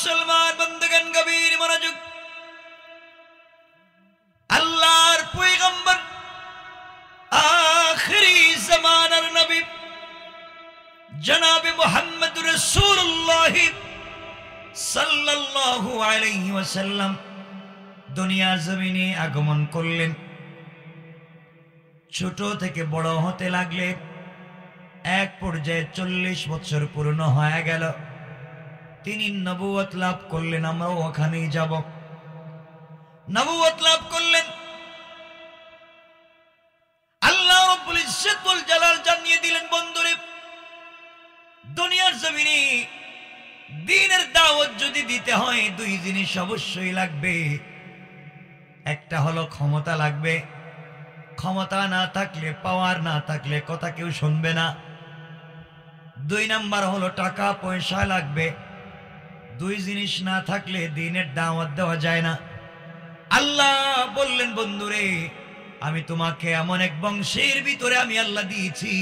মুসলমান বন্ধুগণ গভীর মনোযোগ। আল্লাহর পয়গম্বর আখিরি জামানার নবী জনাবে মুহাম্মদ রাসূলুল্লাহ সাল্লাল্লাহু আলাইহি ওয়াসাল্লাম দুনিয়ার জমিনে আগমন করলেন। ছোট থেকে বড় হতে লাগলেন। এক পর্যায়ে 40 বছর পূর্ণ হয়ে গেল। তিনি নবুয়ত লাভ করলেন। আমরাও ওখানেই যাব। নবুয়ত লাভ করলেন। আল্লাহ রাব্বুল ইজ্জত ওয়াল জালাল জানিয়ে দিলেন, বন্ধুরে দুনিয়ার জমিনে দ্বীনের দাওয়াত যদি দিতে হয় দুই জিনিস অবশ্যই লাগবে। একটা হলো ক্ষমতা লাগবে। ক্ষমতা না থাকলে, পাওয়ার না থাকলে কথা কেউ শুনবে না। 2 নাম্বার হলো টাকা পয়সা লাগবে। দুই জিনিস না থাকলে দ্বীনের দাওয়াত দেওয়া যায় না। আল্লাহ বললেন, বন্ধুরে আমি তোমাকে এমন এক বংশের ভিতরে আমি আল্লাহ দিয়েছি,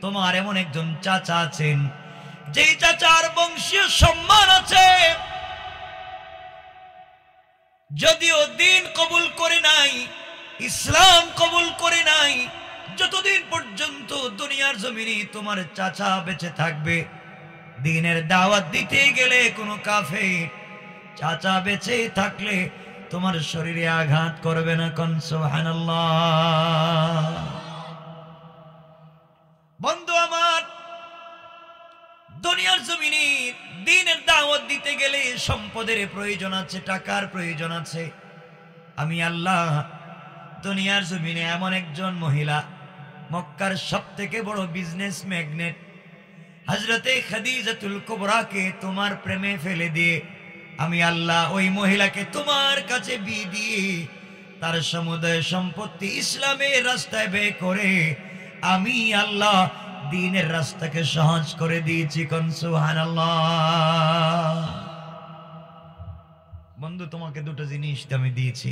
তোমার এমন একজন চাচা আছেন যেই চাচার বংশীয় সম্মান আছে। যদিও দ্বীন কবুল করে নাই, ইসলাম কবুল করে নাই, যতদিন পর্যন্ত দুনিয়ার জমিনে তোমার চাচা বেঁচে থাকবে, দ্বীনের দাওয়াত দিতে গেলে কোনো কাফের চাচা বেঁচে থাকলে তোমার শরীরে আঘাত করবে না। কোন সুবহানাল্লাহ। বন্ধু আমার, দুনিয়ার জমিনে দ্বীনের দাওয়াত দিতে গেলে সম্পদের প্রয়োজন আছে, টাকার প্রয়োজন আছে। আমি আল্লাহ দুনিয়ার জমিনে এমন একজন মহিলা, মক্কার সবথেকে বড় বিজনেস ম্যাগনেট হযরতে খাদিজাতুল কুবরাকে তোমার প্রেমে ফেলে দিয়ে আমি আল্লাহ ওই মহিলাকে তোমার কাছে বিয়ে দিয়ে তার সমুদয় সম্পত্তি ইসলামের রাস্তায় ব্যয় করে আমি আল্লাহ দ্বীনের রাস্তাকে সহজ করে দিয়েছি। কোন সুবহানাল্লাহ। বন্ধু, তোমাকে দুটো জিনিস আমি দিয়েছি।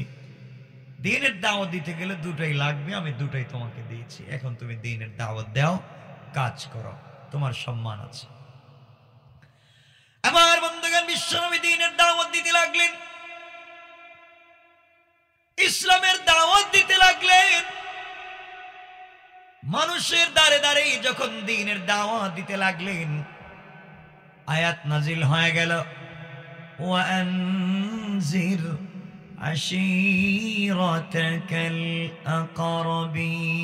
দ্বীনের দাওয়াত দিতে গেলে দুটোই লাগবে, আমি দুটোই তোমাকে দিয়েছি। এখন তুমি দ্বীনের দাওয়াত দাও, কাজ করো, তোমার সম্মান আছে। আমার বন্ধুগণ, বিশ্বনবী দ্বীনের দাওয়াত দিতে লাগলেন, ইসলামের দাওয়াত দিতে লাগলেন। মানুষের দ্বারে দ্বারে যখন দ্বীনের দাওয়াত দিতে লাগলেন, আয়াত নাজিল হয়ে গেল, ওয়ানজির আশীরাতাকাল আকরাবিন।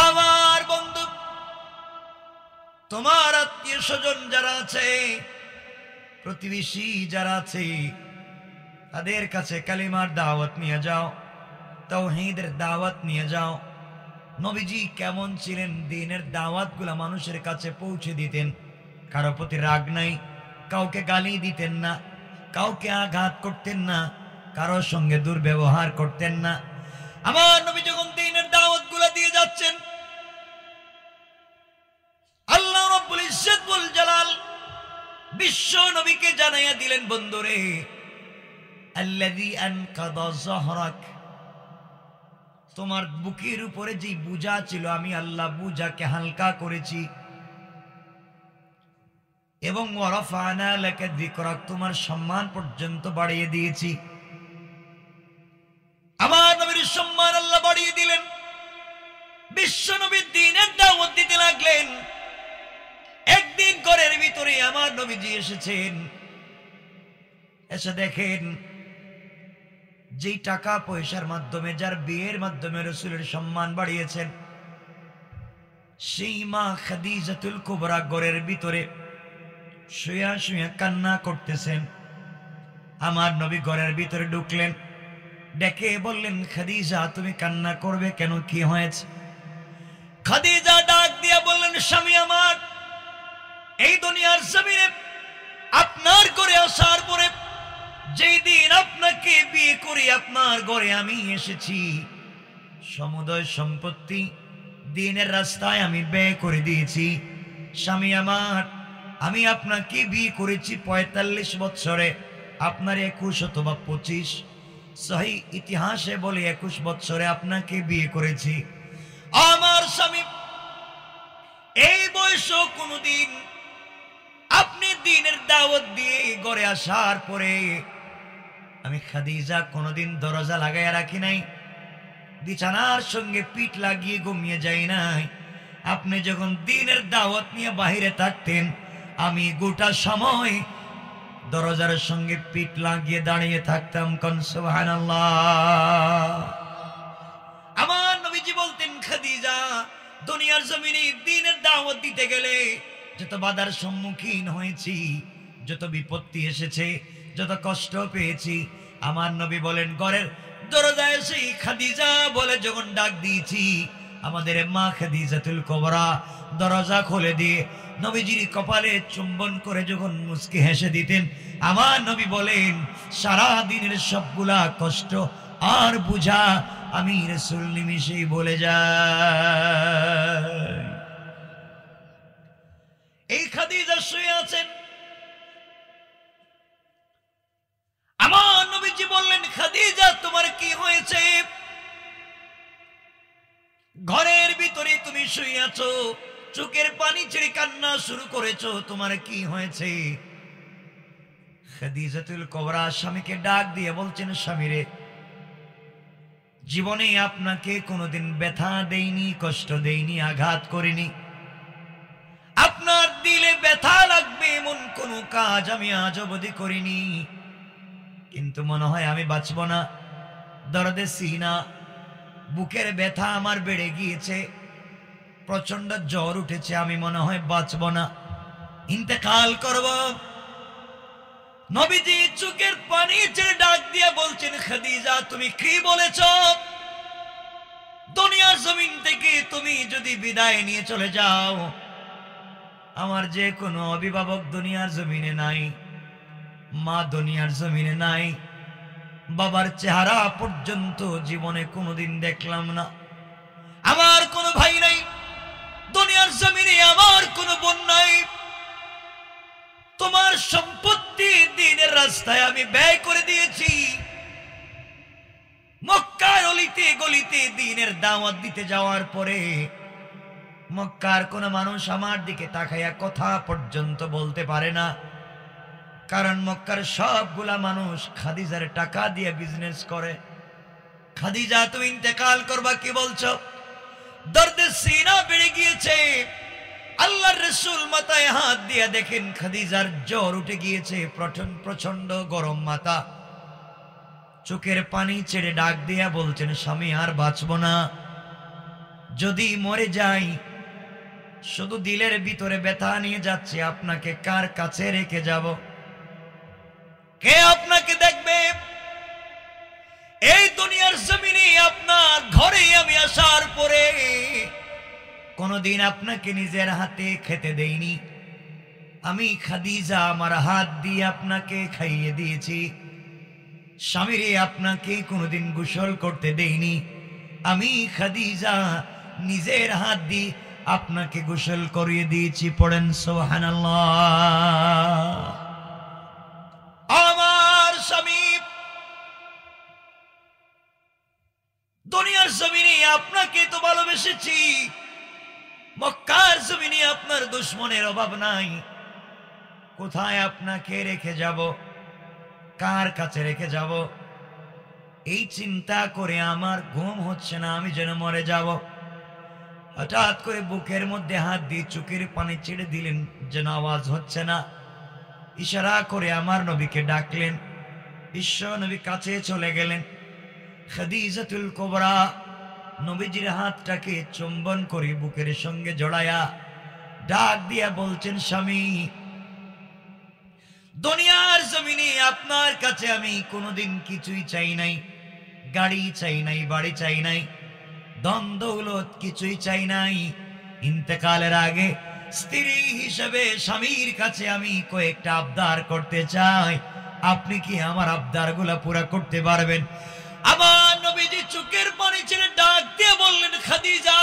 আমার বন্ধু, তোমার আত্মীয় স্বজন যারা আছে, প্রতিবেশী যারা আছে, তাদের কাছে কালিমার দাওয়াত নিয়ে যাও, তাওহীদের দাওয়াত নিয়ে যাও। নবীজি কেমন ছিলেন? দ্বীনের দাওয়াতগুলা মানুষের কাছে পৌঁছে দিতেন। কারো প্রতি রাগ নাই, কাউকে গালি দিতেন না, কাউকে আঘাত করতেন না, কারো সঙ্গে দুর্ব্যবহার করতেন না। আমার নবী যখন দ্বীনের দাওয়াতগুলা দিয়ে যাচ্ছেন, আল্লাহ রাব্বুল ইজ্জত ওয়াল জালাল বিশ্ব নবীকে জানাইয়া দিলেন, বন্ধুরে আল্লাযী আনকাযা যহরাক, তোমার বুকের উপরে যে বোঝা ছিল আমি আল্লাহ বোঝাকে হালকা করেছি। এবং ওয়ারাফা'না লাকা যিকরাক, তোমার সম্মান পর্যন্ত বাড়িয়ে দিয়েছি। আমার নবীর সম্মান আল্লাহ বাড়িয়ে দিলেন। বিশ্ব নবী দ্বীনের দাওয়াত দিতে লাগলেন। একদিন ঘরের ভিতরে আমার নবীজি এসেছেন। এসে দেখেন যেই টাকা পয়সার মাধ্যমে, যার বিয়ের মাধ্যমে রাসূলের সম্মান বাড়িয়েছেন, সেই মা খাদিজাতুল কুবরা ঘরের ভিতরে শুয়া শুয়া কান্না করতেছেন। আমার নবী ঘরের ভিতরে ঢুকলেন, ডেকে বললেন, খাদিজা তুমি কান্না করবে কেন? কি হয়েছে? খাদিজা ডাক দিয়া বললেন, স্বামী আমার, এই দুনিয়ার জমিনে আপনার ঘরে আসার পরে যেই দিন আপনাকে বিয়ে করে আপনার ঘরে আমি এসেছি, সমুদয় সম্পত্তি দ্বীনের রাস্তায় আমি ব্যয় করে দিয়েছি। স্বামী আমার, আমি আপনাকে বিয়ে করেছি 45 বছরে, আপনার 21 অথবা 25, সহি ইতিহাসে বলে 21 বছরে আপনাকে বিয়ে করেছি। আমার স্বামী এই বয়সে কোনদিন দাওয়াত দিয়ে ঘরে আসার পরে আমি খাদিজা কোনোদিন দরজা লাগাইয়া রাখি নাই, বিছানার সঙ্গে পিঠ লাগিয়ে ঘুমিয়ে যাই নাই। আপনি যখন দিনের দাওয়াত নিয়ে বাহিরে থাকতেন, আমি গোটা সময় দরজার সঙ্গে পিঠ লাগিয়ে দাঁড়িয়ে থাকতাম। কোন সুবহানাল্লাহ। আমার নবীজি বলতেন, খাদিজা দুনিয়ার জমিনে দ্বীনের দাওয়াত দিতে গেলে যত বাধার সম্মুখীন হয়েছি, যত বিপত্তি এসেছে, যত কষ্ট পেয়েছি, আমার নবী বলেন ঘরের দরজায় এসে খাদিজা বলে যখন ডাক দিয়েছি, আমাদের মা খাদিজাতুল কুবরা দরজা খুলে দিয়ে নবীজির কপালে চুম্বন করে যখন মুস্কি হেসে দিতেন, আমার নবী বলেন সারা দিনের সবগুলা কষ্ট আর বুঝা আমি রাসূল নিমিষেই বলে যাই। এই খাদিজা শুয়ে আছেন, আমার নবীজি বললেন, খাদিজা তোমার কি হয়েছে? ঘরের ভিতরে তুমি শুয়ে আছো, চোখের পানি ছেড়ে কান্না শুরু করেছো, তোমার কি হয়েছে? খাদিজাতুল কুবরা স্বামীকে ডাক দিয়ে বলছেন, স্বামীরে, জীবনে আপনাকে কোনোদিন ব্যথা দেইনি, কষ্ট দেইনি, আঘাত করিনি। আপনার দিলে ব্যথা লাগবে এমন কোনো কাজ আমি আজ অবধি করিনি, কিন্তু মনে হয় আমি বাঁচব না। দরদে সিনা, বুকের ব্যথা আমার বেড়ে গিয়েছে, প্রচন্ড জ্বর উঠেছে, আমি মনে হয় বাঁচব না, ইন্তেকাল করব। নবীজি চোখের পানি ছেড়ে ডাক দিয়ে বলছেন, খাদিজা তুমি কি বলেছ? দুনিয়ার জমিন থেকে তুমি যদি বিদায় নিয়ে চলে যাও, আমার যে কোনো অভিভাবক দুনিয়ার জমিনে নাই, মা দুনিয়ার জমিনে নাই, বাবার চেহারা পর্যন্ত জীবনে কোনোদিন দেখলাম না, আমার কোনো ভাই নাই দুনিয়ার জমিনে, আমার কোনো বোন নাই, তোমার সম্পত্তি দ্বীনের রাস্তায় আমি ব্যয় করে দিয়েছি, মক্কার অলিতে গলিতে দ্বীনের দাওয়াত দিতে যাওয়ার পরে মক্কার কোন মানুষ আমার দিকে তাকাইয়া কথা পর্যন্ত বলতে পারে না, কারণ মক্কার সবগুলা মানুষ খাদিজার টাকা দিয়ে বিজনেস করে। খাদিজা তুমি ইন্তেকাল করবা কি বলছো? দর্দে সিনা বেড়ে গিয়েছে, আল্লাহর রাসূল মাথায় হাত দিয়ে দেখেন খাদিজার জ্বর উঠে গিয়েছে, প্রচন্ড গরম মাথা, চোখের পানি ছেড়ে ডাক দিয়া বলছেন, স্বামী আর বাঁচব না, যদি মরে যাই শুধু দিলের ভিতরে ব্যথা নিয়ে যাচ্ছে, আপনাকে কার কাছে রেখে যাব? কে আপনাকে দেখবে? এই দুনিয়ার জমিনে আপনার ঘরে আমি আসার পরে কোনদিন আপনাকে নিজের হাতে খেতে দেইনি, আমি খাদিজা আমার হাত দিয়ে আপনাকে খাইয়ে দিয়েছি। স্বামীরে আপনাকে কোনদিন গোসল করতে দেইনি, আমি খাদিজা নিজের হাত দিয়ে আপনাকে গোসল করিয়ে দিয়েছি। পড়েন সুবহানাল্লাহ। আমার স্বামী দুনিয়ার জমিনে আপনাকে তো ভালোবেসেছি, মক্কার জমিনে আপনার দুশমনের অভাব নাই, কোথায় আপনাকে রেখে যাব, কার কাছে রেখে যাব? এই চিন্তা করে আমার ঘুম হচ্ছে না, আমি যেন মরে যাব। হঠাৎ করে বুকের মধ্যে হাত দিয়ে চোখের পানি ছেড়ে দিলেন, যেন আওয়াজ হচ্ছে না। ইশারা করে আমার নবীকে ডাকলেন, বিশ্ব নবী কাছে চলে গেলেন। খাদিজাতুল কুবরা নবীজির হাতটাকে চুম্বন করে বুকের সঙ্গে জড়ায়া ডাক দিয়া বলছেন, স্বামী দুনিয়ার জমিনে আপনার কাছে আমি কোনোদিন কিছুই চাই নাই, গাড়ি চাই নাই, বাড়ি চাই নাই, ধন দৌলত কিছুই চাই নাই। ইন্তেকালের আগে স্ত্রী হিসেবে স্বামীর কাছে আমি কয়েকটা আবদার করতে চাই, আপনি কি আমার আবদারগুলা পুরা করতে পারবেন? আমার নবীজি চোখের পানি ছেড়ে ডাক দিয়ে বললেন, খাদিজা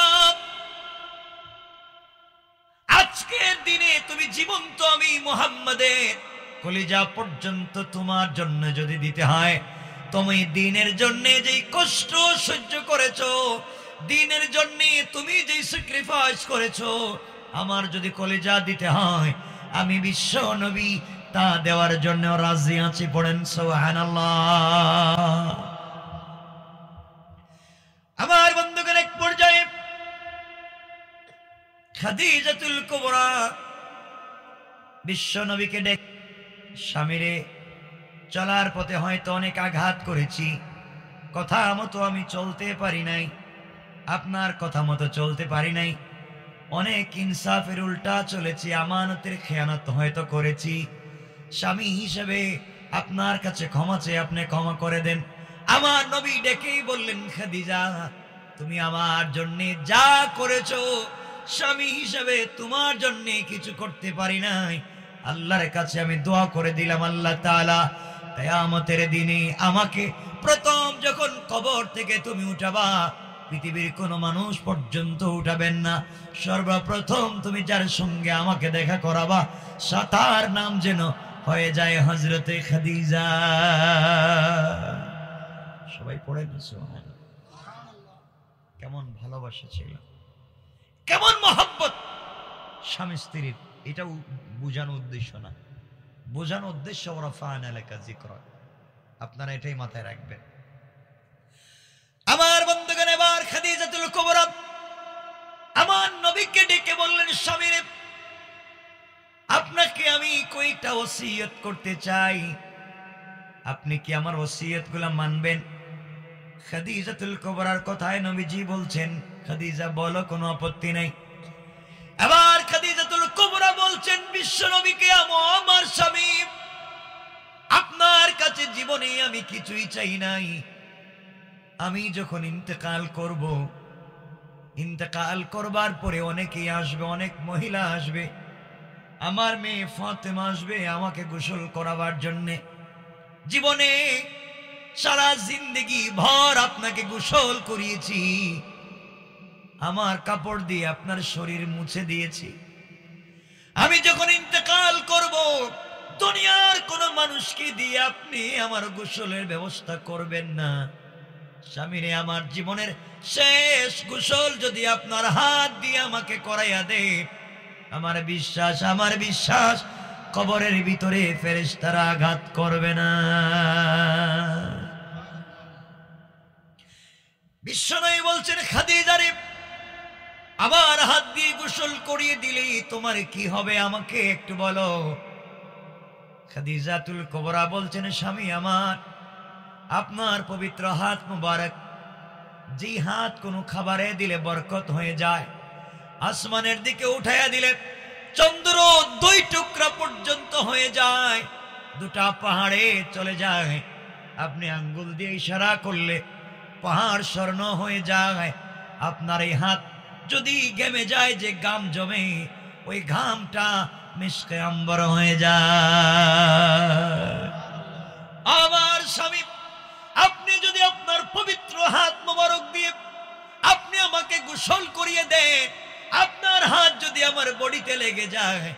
আজকের দিনে তুমি জীবন্ত, আমি মুহাম্মাদের কলিজা পর্যন্ত তোমার জন্য যদি দিতে হয়, তুমি দ্বীনের জন্য যেই কষ্ট সহ্য করেছো, দ্বীনের জন্য তুমি যেই স্যাক্রিফাইস করেছো, আমার যদি কলিজা দিতে হয়, আমি বিশ্ব নবী তা দেওয়ার জন্য রাজি আছি, পড়েন সুবহানাল্লাহ। আমার বন্ধুগণ, এক পর্যায়ে খাদিজাতুল কুবরা বিশ্ব নবীকে ডেকে, স্বামীরে চলার পথে হয়তো অনেক আঘাত করেছি, কথা মতো আমি চলতে পারি নাই, আপনার কথা মতো চলতে পারি নাই, অনেক ইনসাফের উল্টা চলেছি, আমানতের খেয়ানত হয়তো করেছি, স্বামী হিসেবে আপনার কাছে ক্ষমা চেয়ে আপনি ক্ষমা করে দেন। আমার নবী ডেকেই বললেন, খাদিজা তুমি আমার জন্য যা করেছো স্বামী হিসেবে তোমার জন্য কিছু করতে পারি নাই, আল্লাহর কাছে আমি দোয়া করে দিলাম, আল্লাহ তাআলা কিয়ামতের দিনে আমাকে প্রথম যখন কবর থেকে তুমি উঠাবা, পৃথিবীর কোনো মানুষ পর্যন্ত উঠাবেন না, সর্বপ্রথম তুমি যার সঙ্গে আমাকে দেখা করাবা তার নাম যেন হয়ে যায় হযরতে খাদিজা। সবাই পড়েন সুবহানাল্লাহ। কেমন ভালোবাসা ছিল, কেমন মহব্বত স্বামী স্ত্রীর, এটাও বোঝানো উদ্দেশ্য না, বোঝানো উদ্দেশ্য রাফা'না লাকা যিকরা। আপনারা এটাই মাথায় রাখবেন। আমার বন্ধুগণ, এবার খাদিজাতুল কুবরা আমার নবীকে ডেকে বললেন, স্বামীরে আপনাকে আমি কয়েকটা ওসিয়ত করতে চাই, আপনি কি আমার ওসিয়তগুলো মানবেন? খাদিজাতুল কুবরার কথায় নবীজি বলছেন, খাদিজা বলো, কোনো আপত্তি নাই। এবার খাদিজাতুল কুবরা বলছেন বিশ্ব নবীকে, আমার স্বামী আপনার কাছে জীবনে আমি কিছুই চাই নাই, আমি যখন ইন্তেকাল করব, ইন্তেকাল করবার পরে অনেকেই আসবে, অনেক মহিলা আসবে, আমার মেয়ে ফাতেমা আসবে আমাকে গোসল করাবার জন্যে, জীবনে সারা জিন্দেগি ভর আপনাকে গোসল করিয়েছি, আমার কাপড় দিয়ে আপনার শরীর মুছে দিয়েছি, আমি যখন ইন্তেকাল করব দুনিয়ার কোন মানুষকে দিয়ে আপনি আমার গোসলের ব্যবস্থা করবেন না, স্বামীরে আমার জীবনের শেষ গোসল যদি আপনার হাত দিয়ে আমাকে করাইয়া দে, আমার বিশ্বাস কবরের ভিতরে ফেরেশতারা আঘাত করবে না। বিশ্বনবী বলছেন, খাদিজা রে আবার হাত দিয়ে গোসল করিয়ে দিলে তোমার কি হবে আমাকে একটু বলো। খাদিজাতুল কুবরা বলছেন, স্বামী আমার আপনার পবিত্র হাত মুবারক, যে হাত কোনো খাবারে দিলে বরকত হয়ে যায়, আসমানের দিকে উঠাইয়া দিলে চন্দ্র 2 টুকরা পর্যন্ত হয়ে যায়, 2টা পাহাড়ে চলে যায়, আপনি আঙ্গুল দিয়ে ইশারা করলে পাহাড় স্বর্ণ হয়ে যায়, আপনার এই হাত যদি ঘেমে যায়, যে ঘাম জমে ওই ঘামটা মিশকে আম্বর হয়ে যায়। আমার স্বামী আপনি যদি আপনার পবিত্র হাত মোবারক দিয়ে আপনি আমাকে গোসল করিয়ে দেন, আপনার হাত যদি আমার বডিতে লেগে যায়,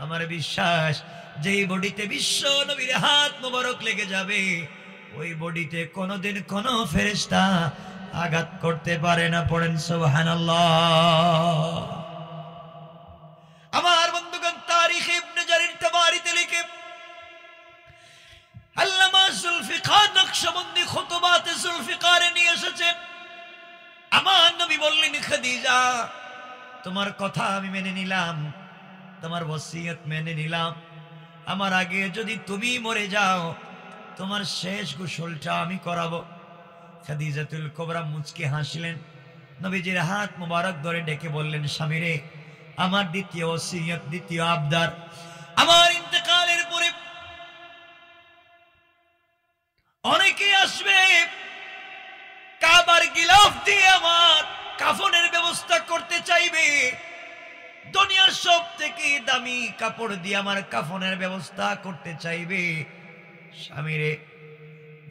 আমার বিশ্বাস যেই বডিতে বিশ্ব নবীর হাত মোবারক লেগে যাবে, ওই বডিতে কোনোদিন কোনো ফেরেশতা আঘাত করতে পারে না। পড়েন সুবহানাল্লাহ। আমার বন্ধুগণ, তারিখ ইবনে জারির তাবারিতে লিখে আল্লামা জুলফিকার নকশবন্দি খুতুবাতে জুলফিকারে নিয়ে এসেছেন, আমার নবী বললেন, খাদিজা তোমার কথা আমি মেনে নিলাম, তোমার ওসিয়ত মেনে নিলাম, আমার আগে যদি তুমি মরে যাও তোমার শেষ গোসলটা আমি করাবো। খাদিজাতুল কুবরা মুচকি হাসলেন, নবীজির হাত মুবারক ধরে ডেকে বললেন, স্বামীরে আমার দ্বিতীয় ওসিয়ত, দ্বিতীয় আবদার, আমার ইন্তেকালের পরে অনেকে আসবে, কাবার গিলাফ দিয়ে আমার কাফনের ব্যবস্থা করতে চাইবে, দুনিয়ার সব থেকে দামি কাপড় দিয়ে আমার কাফনের ব্যবস্থা করতে চাইবে। স্বামীরে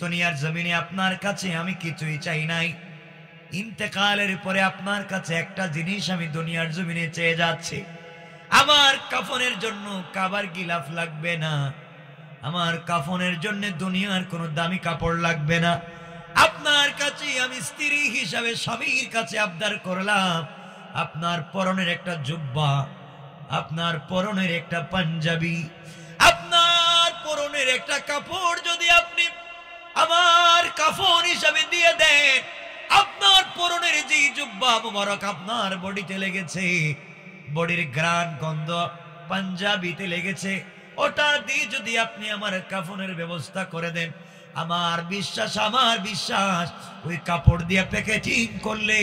দুনিয়ার জমিনে আপনার কাছে আমি কিছুই চাই নাই, ইন্তেকালের পরে আপনার কাছে একটা জিনিস আমি দুনিয়ার জমিনে চেয়ে যাচ্ছি, আমার কাফনের জন্য কাবার গিলাফ লাগবে না, আমার কাফনের জন্য দুনিয়ার কোনো দামি কাপড় লাগবে না, আপনার কাছে আমি স্ত্রী হিসাবে স্বামীর কাছে আবদার করলাম, আপনার পরনের একটা জুব্বা, আপনার পরনের একটা পাঞ্জাবি, আপনার পরনের একটা কাপড় যদি আপনি আমার কাফন হিসাবে দিয়ে দেন, আপনার পরনের যে জুব্বা মুবারক আপনার বডিতে লেগেছে, বডির ঘ্রাণ গন্ধ পাঞ্জাবিতে লেগেছে, ওটা দিয়ে যদি আপনি আমার কাফনের ব্যবস্থা করে দেন, আমার বিশ্বাস ওই কাপড় দিয়ে প্যাকেটিং করলে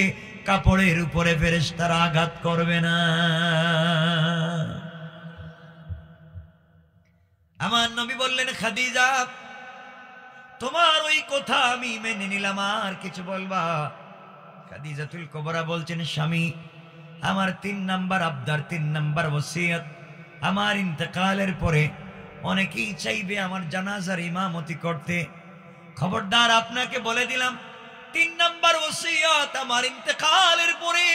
কাপড়ের উপরে ফেরেশতারা আঘাত করবে না। আমার নবী বললেন, খাদিজা তোমার ওই কথা আমি মেনে নিলাম, আর কিছু বলবা? খাদিজাতুল কুবরা বলছেন, স্বামী আমার 3 নাম্বার আবদার, 3 নাম্বার ওসিয়ত, আমার ইন্তেকালের পরে অনেকেই চাইবে আমার জানাজার ইমামতি করতে। খবরদার আপনাকে বলে দিলাম, 3 নাম্বার ওসিয়ত, আমার ইন্তেকালের পরে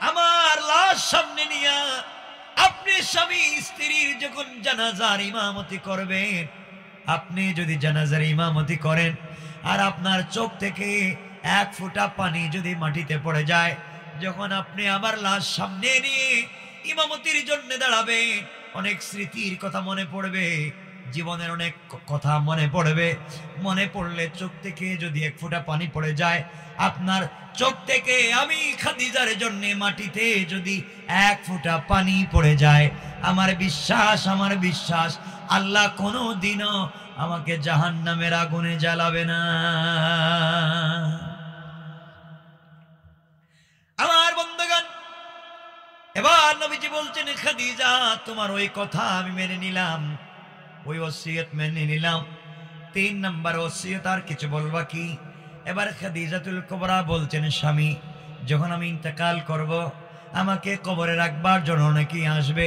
আমার লাশ সামনে নিয়ে আপনি স্বামী স্ত্রীর যখন জানাজার ইমামতি করবেন, আপনি যদি জানাজার ইমামতি করেন আর আপনার চোখ থেকে 1 ফোঁটা পানি যদি মাটিতে পড়ে যায়, যখন আপনি আবার লাশ সামনে নিয়ে ইমামতির জন্য দাঁড়াবেন, অনেক স্মৃতির কথা মনে পড়বে, জীবনের অনেক কথা মনে পড়বে। মনে পড়লে চোখ থেকে যদি 1 ফোঁটা পানি পড়ে যায়, আপনার চোখ থেকে আমি খাদিজার জন্য মাটিতে যদি 1 ফোঁটা পানি পড়ে যায়, আমার বিশ্বাস আল্লাহ কোনো দিনও আমাকে জাহান্নামের আগুনে জ্বালাবে না। আমার বন্ধুগণ, এবার নবীজি বলছেন, খাদিজা তোমার ওই কথা আমি মেনে নিলাম, ওই ওসিয়ত মেনে নিলাম। 3 নাম্বার ওসিয়ত, আর কিছু বলবা কি? এবার খাদিজাতুল কুবরা বলছেন, স্বামী যখন আমি ইন্তেকাল করব, আমাকে কবরে রাখবার জন্য অনেকেই আসবে।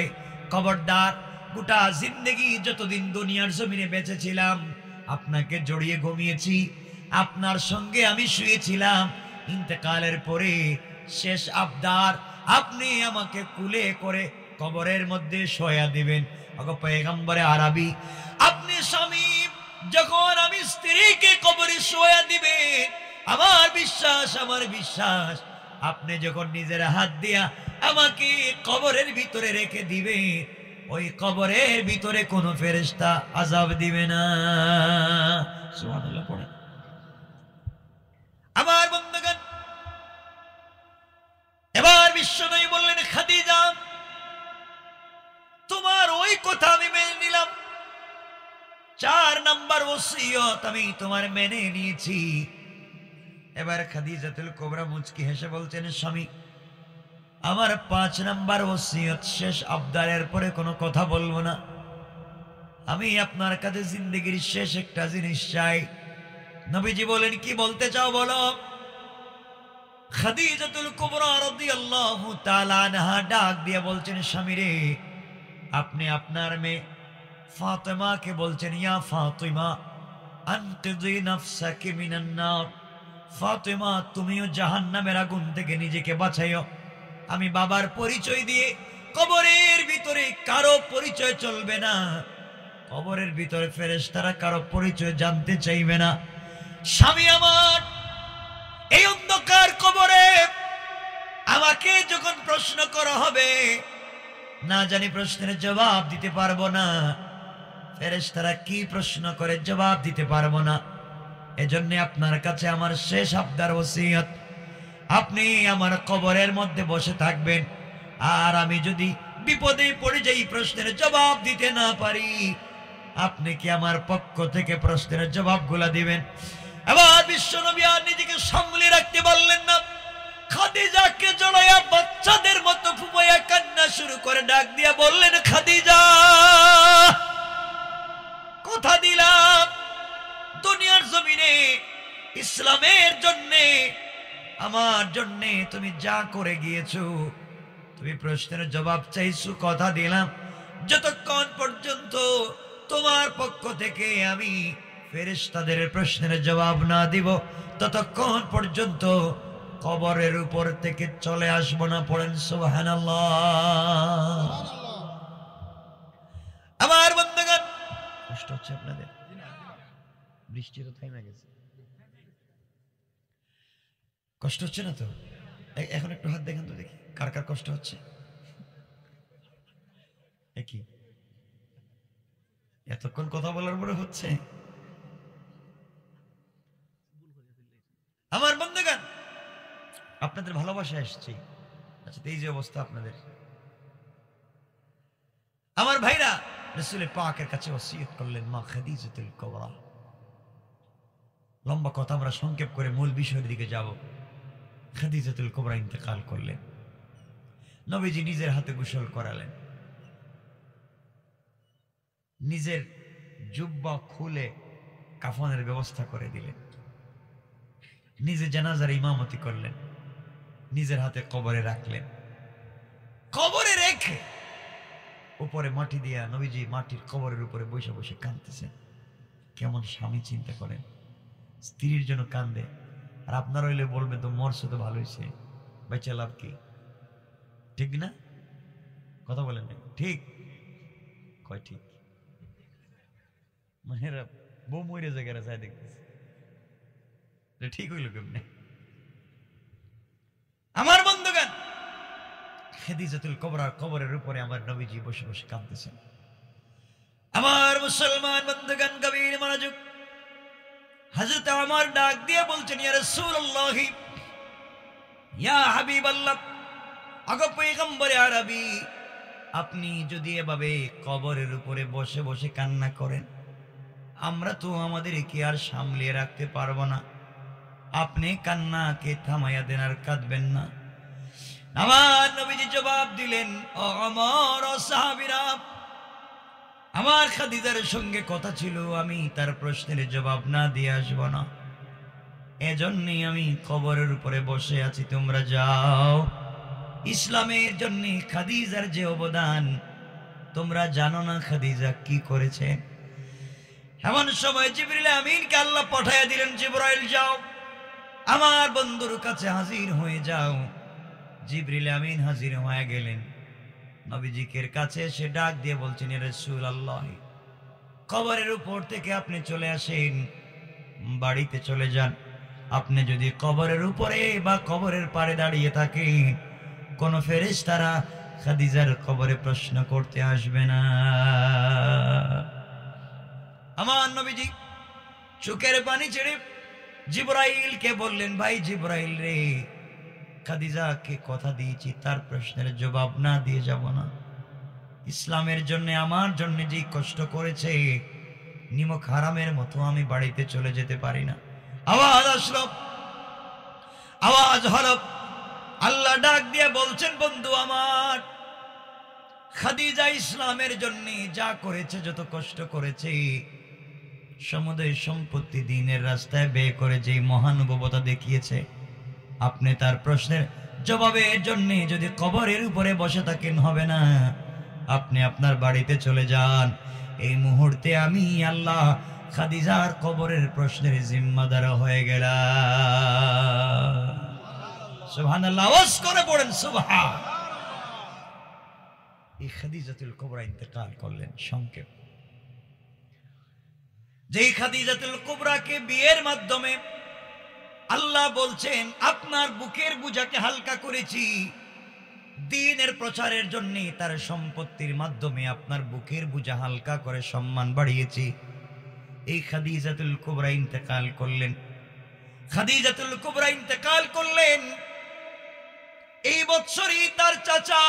খবরদার, গোটা জিন্দেগি যতদিন দুনিয়ার জমিনে বেঁচে ছিলাম আপনাকে জড়িয়ে ঘুমিয়েছি, আপনার সঙ্গে আমি শুয়েছিলাম। ইন্তেকালের পরে শেষ আবদার, আপনি আমাকে কুলে করে কবরের মধ্যে শোয়া দিবেন। ওগো পয়গম্বরে আরবি, আপনি স্বামী যখন আমি স্ত্রীকে কবরে শোয়া দিবেন, আমার বিশ্বাস আপনি যখন নিজের হাত দিয়া আমাকে কবরের ভিতরে রেখে দিবেন, ওই কবরের ভিতরে কোনো ফেরেশতা আযাব দিবে না। সুবহানাল্লাহ পড়ে। আমার বন্ধুগণ, এবার বিশ্বনবী বললেন, খাদিজা তোমার ওই কথা আমি মেনে নিলাম। 4 নাম্বার ওসিয়ত আমি তোমার মেনে নিয়েছি। এবার খাদিজাতুল কুবরা মুচকি হেসে বলছেন, স্বামী আমার 5 নাম্বার ওসিয়ত শেষ আবদারের পরে কোনো কথা বলবো না। আমি আপনার কাছে জিন্দেগির শেষ একটা জিনিস চাই। নবীজি বলেন, কি বলতে চাও বলো? খাদিজাতুল কুবরা রাদিয়াল্লাহু তাআলা আনহা ডাক দিয়ে বলছেন, স্বামী রে, আপনি আপনার মেয়ে ফাতেমাকে বলছেন, ইয়া ফাতিমা আনকিযি নাফসাকি মিনান নার, ফাতেমা তুমিও জাহান্নামের আগুন থেকে নিজেকে বাঁচাইও। আমি বাবার পরিচয় দিয়ে কবরের ভিতরে কারো পরিচয় চলবে না, কবরের ভিতরে ফেরেশতারা কারো পরিচয় জানতে চাইবে না। স্বামী আমার এই অন্ধকার কবরে আমাকে যখন প্রশ্ন করা হবে, না জানি প্রশ্নের জবাব দিতে পারবো না, ফেরেশতারা কি প্রশ্ন করে জবাব দিতে পারবো না। এজন্য আপনার কাছে আমার শেষ আবদার ওসিয়ত, আপনি আমার কবরের মধ্যে বসে থাকবেন, আর আমি যদি বিপদে পড়ে যাই, প্রশ্নের জবাব দিতে না পারি, আপনি কি আমার পক্ষ থেকে প্রশ্নের জবাবগুলা দিবেন? এবার বিশ্বনবী আর নিজেকে সামলে রাখতে পারলেন না, খাদিজাকে জড়াইয়া বাচ্চাদের মতো ফুমাইয়া কান্না শুরু করে ডাক দিয়া বললেন, খাদিজা কথা দিলাম দুনিয়ার জমিনে ইসলামের জন্যে আমার জন্যে তুমি যা করে গিয়েছো, তুমি প্রশ্নের জবাব চাইছো, কথা দিলাম যতক্ষণ পর্যন্ত তোমার পক্ষ থেকে আমি ফেরেশতাদের প্রশ্নের জবাব না দিব, ততক্ষণ পর্যন্ত কবরের উপর থেকে চলে আসবো না। পড়েন সুবহানাল্লাহ। আমার বন্ধুগণ, কষ্ট হচ্ছে আপনাদের? বৃষ্টি তো থেমে গেছে, কষ্ট হচ্ছে না তো? এখন একটু হাত দেখেন তো, দেখি কার কার কষ্ট হচ্ছে। এতক্ষণ কথা বলার পরে হচ্ছে। আমার বন্ধুগণ, আপনাদের ভালোবাসা আসছে। আচ্ছা, এই যে অবস্থা আপনাদের, আমার ভাইরা রাসূল পাকের কাছে ওসিয়ত করলেন মা খাদিজাতুল কুবরা। লম্বা কথা, আমরা সংক্ষেপ করে মূল বিষয়ের দিকে যাব। খাদিজাতুল কুবরা ইন্তেকাল করলেন। নবীজি নিজের হাতে গোসল করালেন, নিজের জুব্বা খুলে কাফনের ব্যবস্থা করে দিলেন, নিজে জানাজার ইমামতি করলেন, নিজের হাতে কবরে রাখলেন। কবরে রেখে উপরে মাটি দিয়া নবীজি মাটির কবরের উপরে বসে বসে কাঁদতেছেন। কেমন স্বামী চিন্তা করেন, স্ত্রীর জন্য কান্দে। আর আপনার হইলে বলবে তো মরছে তো ভালো হয়েছে, বেঁচে লাভ কি? ঠিক না? কথা বলেন না? ঠিক কয় ঠিক? মায়েরা বউ মরে জায়গায় চাই দেখতেছে, ঠিক হইল কেমনে? আমার বন্ধুগণ, খাদিজাতুল কুবরার কবরের উপরে আমার নবীজি বসে বসে কাঁদতেছেন। আমার মুসলমান বন্ধুগণ, গভীর মনোযোগ। হযরত ওমর ডাক দিয়ে বলছেন, ইয়া রাসূলুল্লাহ, ইয়া হাবিবাল্লাহ, আগো পয়গম্বরে আরবি, আপনি যদি এভাবে কবরের উপরে বসে বসে কান্না করেন, আমরা তো আমাদের কি আর সামলিয়ে রাখতে পারবো না। আপনি কান্নাকে থামাইয়া দেন, আর কাঁদবেন না। আমার নবীজি জবাব দিলেন, ও ওমর ও সাহাবীরা, আমার খাদিজার সঙ্গে কথা ছিল, আমি তার প্রশ্নের জবাব না দিয়ে আসবো না, এজন্যই আমি কবরের উপরে বসে আছি। তোমরা যাও। ইসলামের জন্য খাদিজার যে অবদান তোমরা জানো না, খাদিজা কি করেছে। এমন সময় জিবরিল আমিনকে আল্লাহ পাঠাইয়া দিলেন, জিবরাইল যাও, আমার বন্ধুর কাছে হাজির হয়ে যাও। জিবরিল আমিন হাজির হয়ে গেলেন। নবীজির কাছে এসে ডাক দিয়ে বলছেন, ইয়া রাসূলুল্লাহ, কবরের উপর থেকে আপনি চলে আসেন, বাড়িতে চলে যান। আপনি যদি কবরের উপরে বা কবরের পাড়ে দাঁড়িয়ে থাকেন, কোন ফেরেশতারা খাদিজার কবরে প্রশ্ন করতে আসবে না। আমার নবীজি চোখের পানি ছেড়ে জিবরাইলকে বললেন, ভাই জিবরাইল রে, খাদিজাকে কথা দিয়েছি, তার প্রশ্নের জবাব না দিয়ে যাব না। ইসলামের জন্য আমার জন্য যে কষ্ট করেছে, নিমক হারামের মতো আমি বাড়িতে চলে যেতে পারি না। আওয়াজ আসলো, আওয়াজ হলো, আল্লাহ ডাক দিয়ে বলছেন, বন্ধু আমার, খাদিজা ইসলামের জন্য যা করেছে, যত কষ্ট করেছে, সমুদয় সম্পত্তি দ্বীনের রাস্তায় ব্যয় করে যে মহানুভবতা দেখিয়েছে, আপনি তার প্রশ্নের জবাবের জন্য যদি কবরের উপরে বসে থাকেন হবে না। আপনি আপনার বাড়িতে চলে যান। এই মুহূর্তে আমি আল্লাহ খাদিজার কবরের প্রশ্নের জিম্মাদার হয়ে গেলাম। সুবহানাল্লাহ, আওয়াজ করে পড়েন সুবহান। এই খাদিজাতুল কুবরা ইন্তেকাল করলেন। সংক্ষেপ, যেই খাদিজাতুল কুবরাকে বিয়ের মাধ্যমে আল্লাহ বলছেন, আপনার বুকের বোঝাকে হালকা করেছি, দ্বীনের প্রচারের জন্য তার সম্পত্তির মাধ্যমে আপনার বুকের বোঝা হালকা করে সম্মান বাড়িয়েছি। এই খাদিজাতুল কুবরা ইন্তেকাল করলেন। খাদিজাতুল কুবরা ইন্তেকাল করলেন, এই বছরই তার চাচা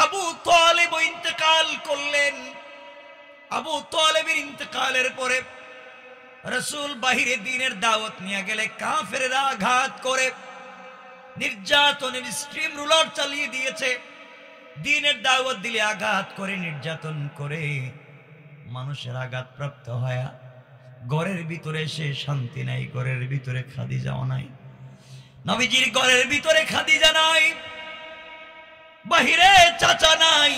আবু তালেব ইন্তেকাল করলেন। আবু তালেবের ইন্তেকালের পরে রাসূল বাহিরে দ্বীনের দাওয়াত নিয়ে গেলে কাফেররা আঘাত করে নির্যাতনের স্ট্রিম রুলার চালিয়ে দিয়েছে। দ্বীনের দাওয়াত দিলে আঘাত করে, নির্যাতন করে, মানুষের আঘাতপ্রাপ্ত হয়। ঘরের ভিতরে সে শান্তি নাই, ঘরের ভিতরে খাদিজাও নাই। নবীজির ঘরের ভিতরে খাদিজা নাই, বাহিরে চাচা নাই।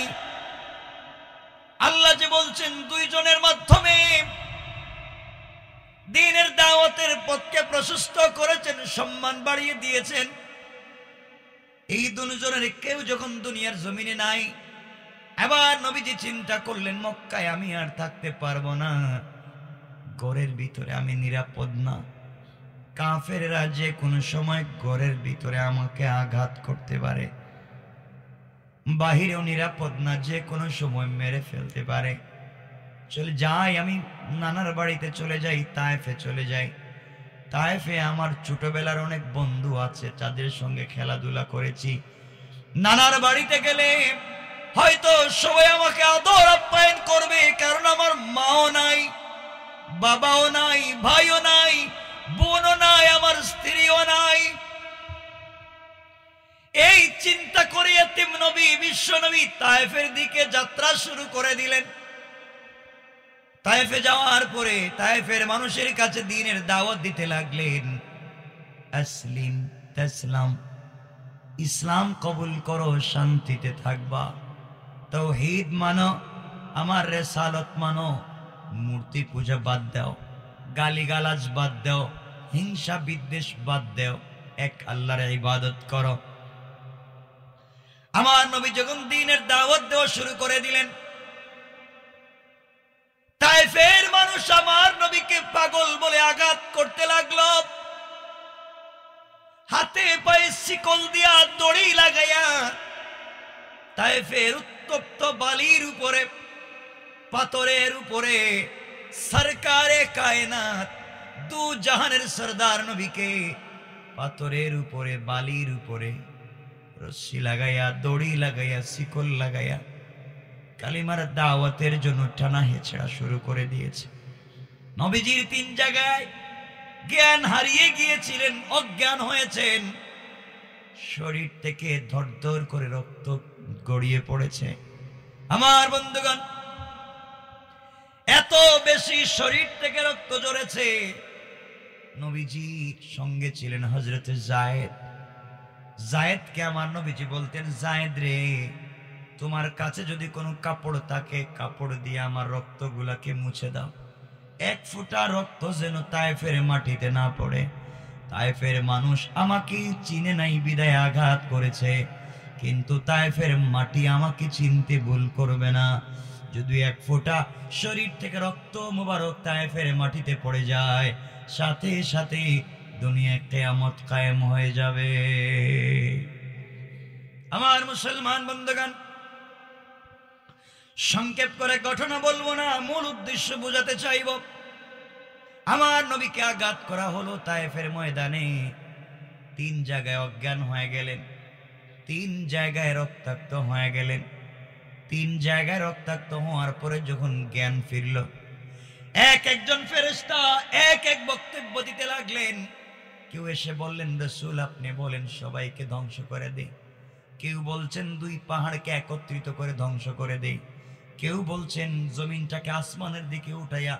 আল্লাহ যে বলছেন দুইজনের মাধ্যমে দ্বীনের দাওয়াতের পথকে প্রশস্ত করেছেন, সম্মান বাড়িয়ে দিয়েছেন। এই দুজনের কেউ যখন দুনিয়ার জমিনে নাই, এবার নবীজি চিন্তা করলেন, মক্কায় আমি আর থাকতে পারবো না, ঘরের ভিতরে আমি নিরাপদ না। কাফেররা যে কোনো সময় ঘরের ভিতরে আমাকে আঘাত করতে পারে, বাহিরেও নিরাপদ না, যে কোনো সময় মেরে ফেলতে পারে। চলে যাই, আমি নানার বাড়িতে চলে যাই, তায়েফে চলে যাই। তায়েফে আমার ছোটবেলার অনেক বন্ধু আছে, যাদের সঙ্গে খেলাধুলা করেছি। নানার বাড়িতে গেলে হয়তো সবাই আমাকে আদর আপ্যায়ন করবে, কারণ আমার মাও নাই, বাবাও নাই, ভাইও নাই, বোনও নাই, আমার স্ত্রীও নাই। এই চিন্তা করে এতিম নবী, বিশ্ব নবী তায়েফের দিকে যাত্রা শুরু করে দিলেন। তায়েফে যাওয়ার পরে তায়েফের মানুষের কাছে দ্বীনের দাওয়াত দিতে লাগলেন। আসলিম তাসলাম, ইসলাম কবুল করো, শান্তিতে থাকবা, তাওহীদ মানো, আমার রিসালাত মানো, মূর্তি পূজা বাদ দাও, গালিগালাজ বাদ দাও, হিংসা বিদ্বেষ বাদ দাও, এক আল্লাহর ইবাদত করো। আমার নবী যখন দ্বীনের দাওয়াত দেওয়া শুরু করে দিলেন, তায়েফের মানুষ আমার নবীকে পাগল বলে আঘাত করতে লাগলো। হাতে পায়ে শিকল দিয়া দড়ি লাগাইয়া তায়েফের উত্তপ্ত বালির উপরে, পাথরের উপরে সরকারে কায়নাত, দু জাহানের সরদার নবীকে পাথরের উপরে, বালির উপরে রশি লাগাইয়া, দড়ি লাগাইয়া, শিকল লাগাইয়া কালিমার দাওয়াতের জন্য টানা হেঁচড়া শুরু করে দিয়েছে। নবীজির 3 জায়গায় জ্ঞান হারিয়ে গিয়েছিলেন, অজ্ঞান হয়েছেন, শরীর থেকে ধরধর করে রক্ত গড়িয়ে পড়েছে। আমার বন্ধুগণ, এত বেশি শরীর থেকে রক্ত ঝরেছে। নবীজির সঙ্গে ছিলেন হযরতে যায়েদ। যায়েদকে আমার নবীজি বলতেন, যায়েদ রে, তোমার কাছে যদি কোনো কাপড় থাকে, কাপড় দিয়ে আমার রক্তগুলাকে মুছে দাও, 1 ফোঁটা রক্ত যেন তায়েফের মাটিতে না পড়ে। তায়েফের মানুষ আমাকে চিনে নাই বিদায় আঘাত করেছে, কিন্তু তায়েফের মাটি আমাকে চিনতে ভুল করবে না। যদি 1 ফোঁটা শরীর থেকে রক্ত মুবারক তায়েফের মাটিতে পড়ে যায়, সাথে সাথে দুনিয়ায় কিয়ামত কায়েম হয়ে যাবে। আমার মুসলমান বন্ধুগণ, সংক্ষেপ করে ঘটনা বলবো না, মূল উদ্দেশ্য বোঝাতে চাইব। আমার নবীকে আঘাত করা হলো তায়েফের ময়দানে, 3 জায়গায় অজ্ঞান হয়ে গেলেন, 3 জায়গায় রক্তাক্ত হয়ে গেলেন। 3 জায়গায় রক্তাক্ত হওয়ার পরে যখন জ্ঞান ফিরল, একজন ফেরেশতা এক বক্তব্য দিতে লাগলেন। কেউ এসে বললেন, রাসূল আপনি বলেন সবাইকে ধ্বংস করে দেই। কেউ বলছেন 2 পাহাড়কে একত্রিত করে ধ্বংস করে দেই। কেউ বলছেন জমিনটাকে আসমানের দিকে উঠাইয়া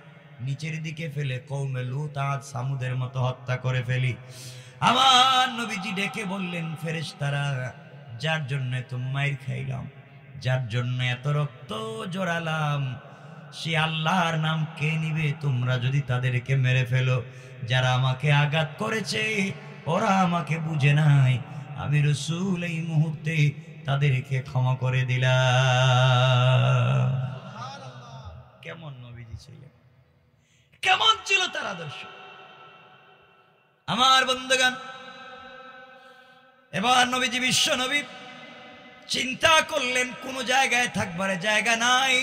নিচের দিকে ফেলে কওমে লূত আদ সামুদের মতো হত্যা করে ফেলি। আমার নবীজি ডেকে বললেন, ফেরেশতারা, যার জন্য তো মাইর খাইলাম, যার জন্য এত রক্ত জড়ালাম, সে আল্লাহর নাম কে নিবে? তোমরা যদি তাদেরকে মেরে ফেলো, যারা আমাকে আঘাত করেছে ওরা আমাকে বুঝে নাই, আমি রাসূল এই মুহূর্তে তাদেরকে ক্ষমা করে দিলাম। কেমন নবীজি ছিলেন, কেমন ছিল তার আদর্শ! আমার বন্ধুগণ, এবার নবীজি বিশ্ব নবী চিন্তা করলেন, কোন জায়গায় থাকবার জায়গা নাই,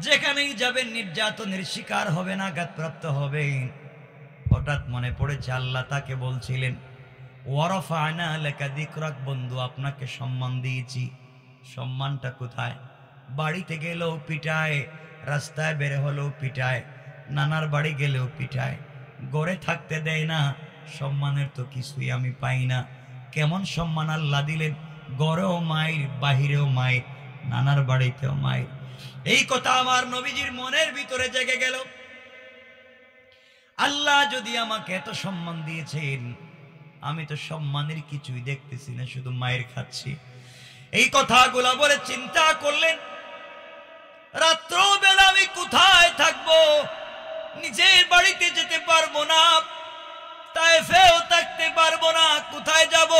যেখানেই যাবেন নির্যাতনের শিকার হবেন, আঘাতপ্রাপ্ত হবেন। হঠাৎ মনে পড়েছে আল্লাহ তাকে বলছিলেন, ওয়ারাফা'না লাকা যিকরাক, বন্ধু আপনাকে সম্মান দিয়েছি। সম্মানটা কোথায়? বাড়িতে গেলেও পিটায়, রাস্তায় বের হলেও পিটায়, নানার বাড়ি গেলেও পিটায়, ঘরে থাকতে দেয় না। সম্মানের তো কিছুই আমি পাই না। কেমন সম্মান আল্লাহ দিলেন! ঘরেও মায়ের, বাহিরেও মায়ের, নানার বাড়িতেও মায়ের। এই কথা আমার নবীজির মনের ভিতরে জেগে গেল। আল্লাহ যদি আমাকে এত সম্মান দিয়েছেন, আমি তো সম্মানের কিছুই দেখতেছি না, শুধু মায়ের খাচ্ছি। এই কথাগুলা বলে চিন্তা করলেন, রাত্রবেলা আমি কোথায় থাকবো? নিজের বাড়িতে যেতে পারবো না, তায়েফেও থাকতে পারবো না, কোথায় যাব?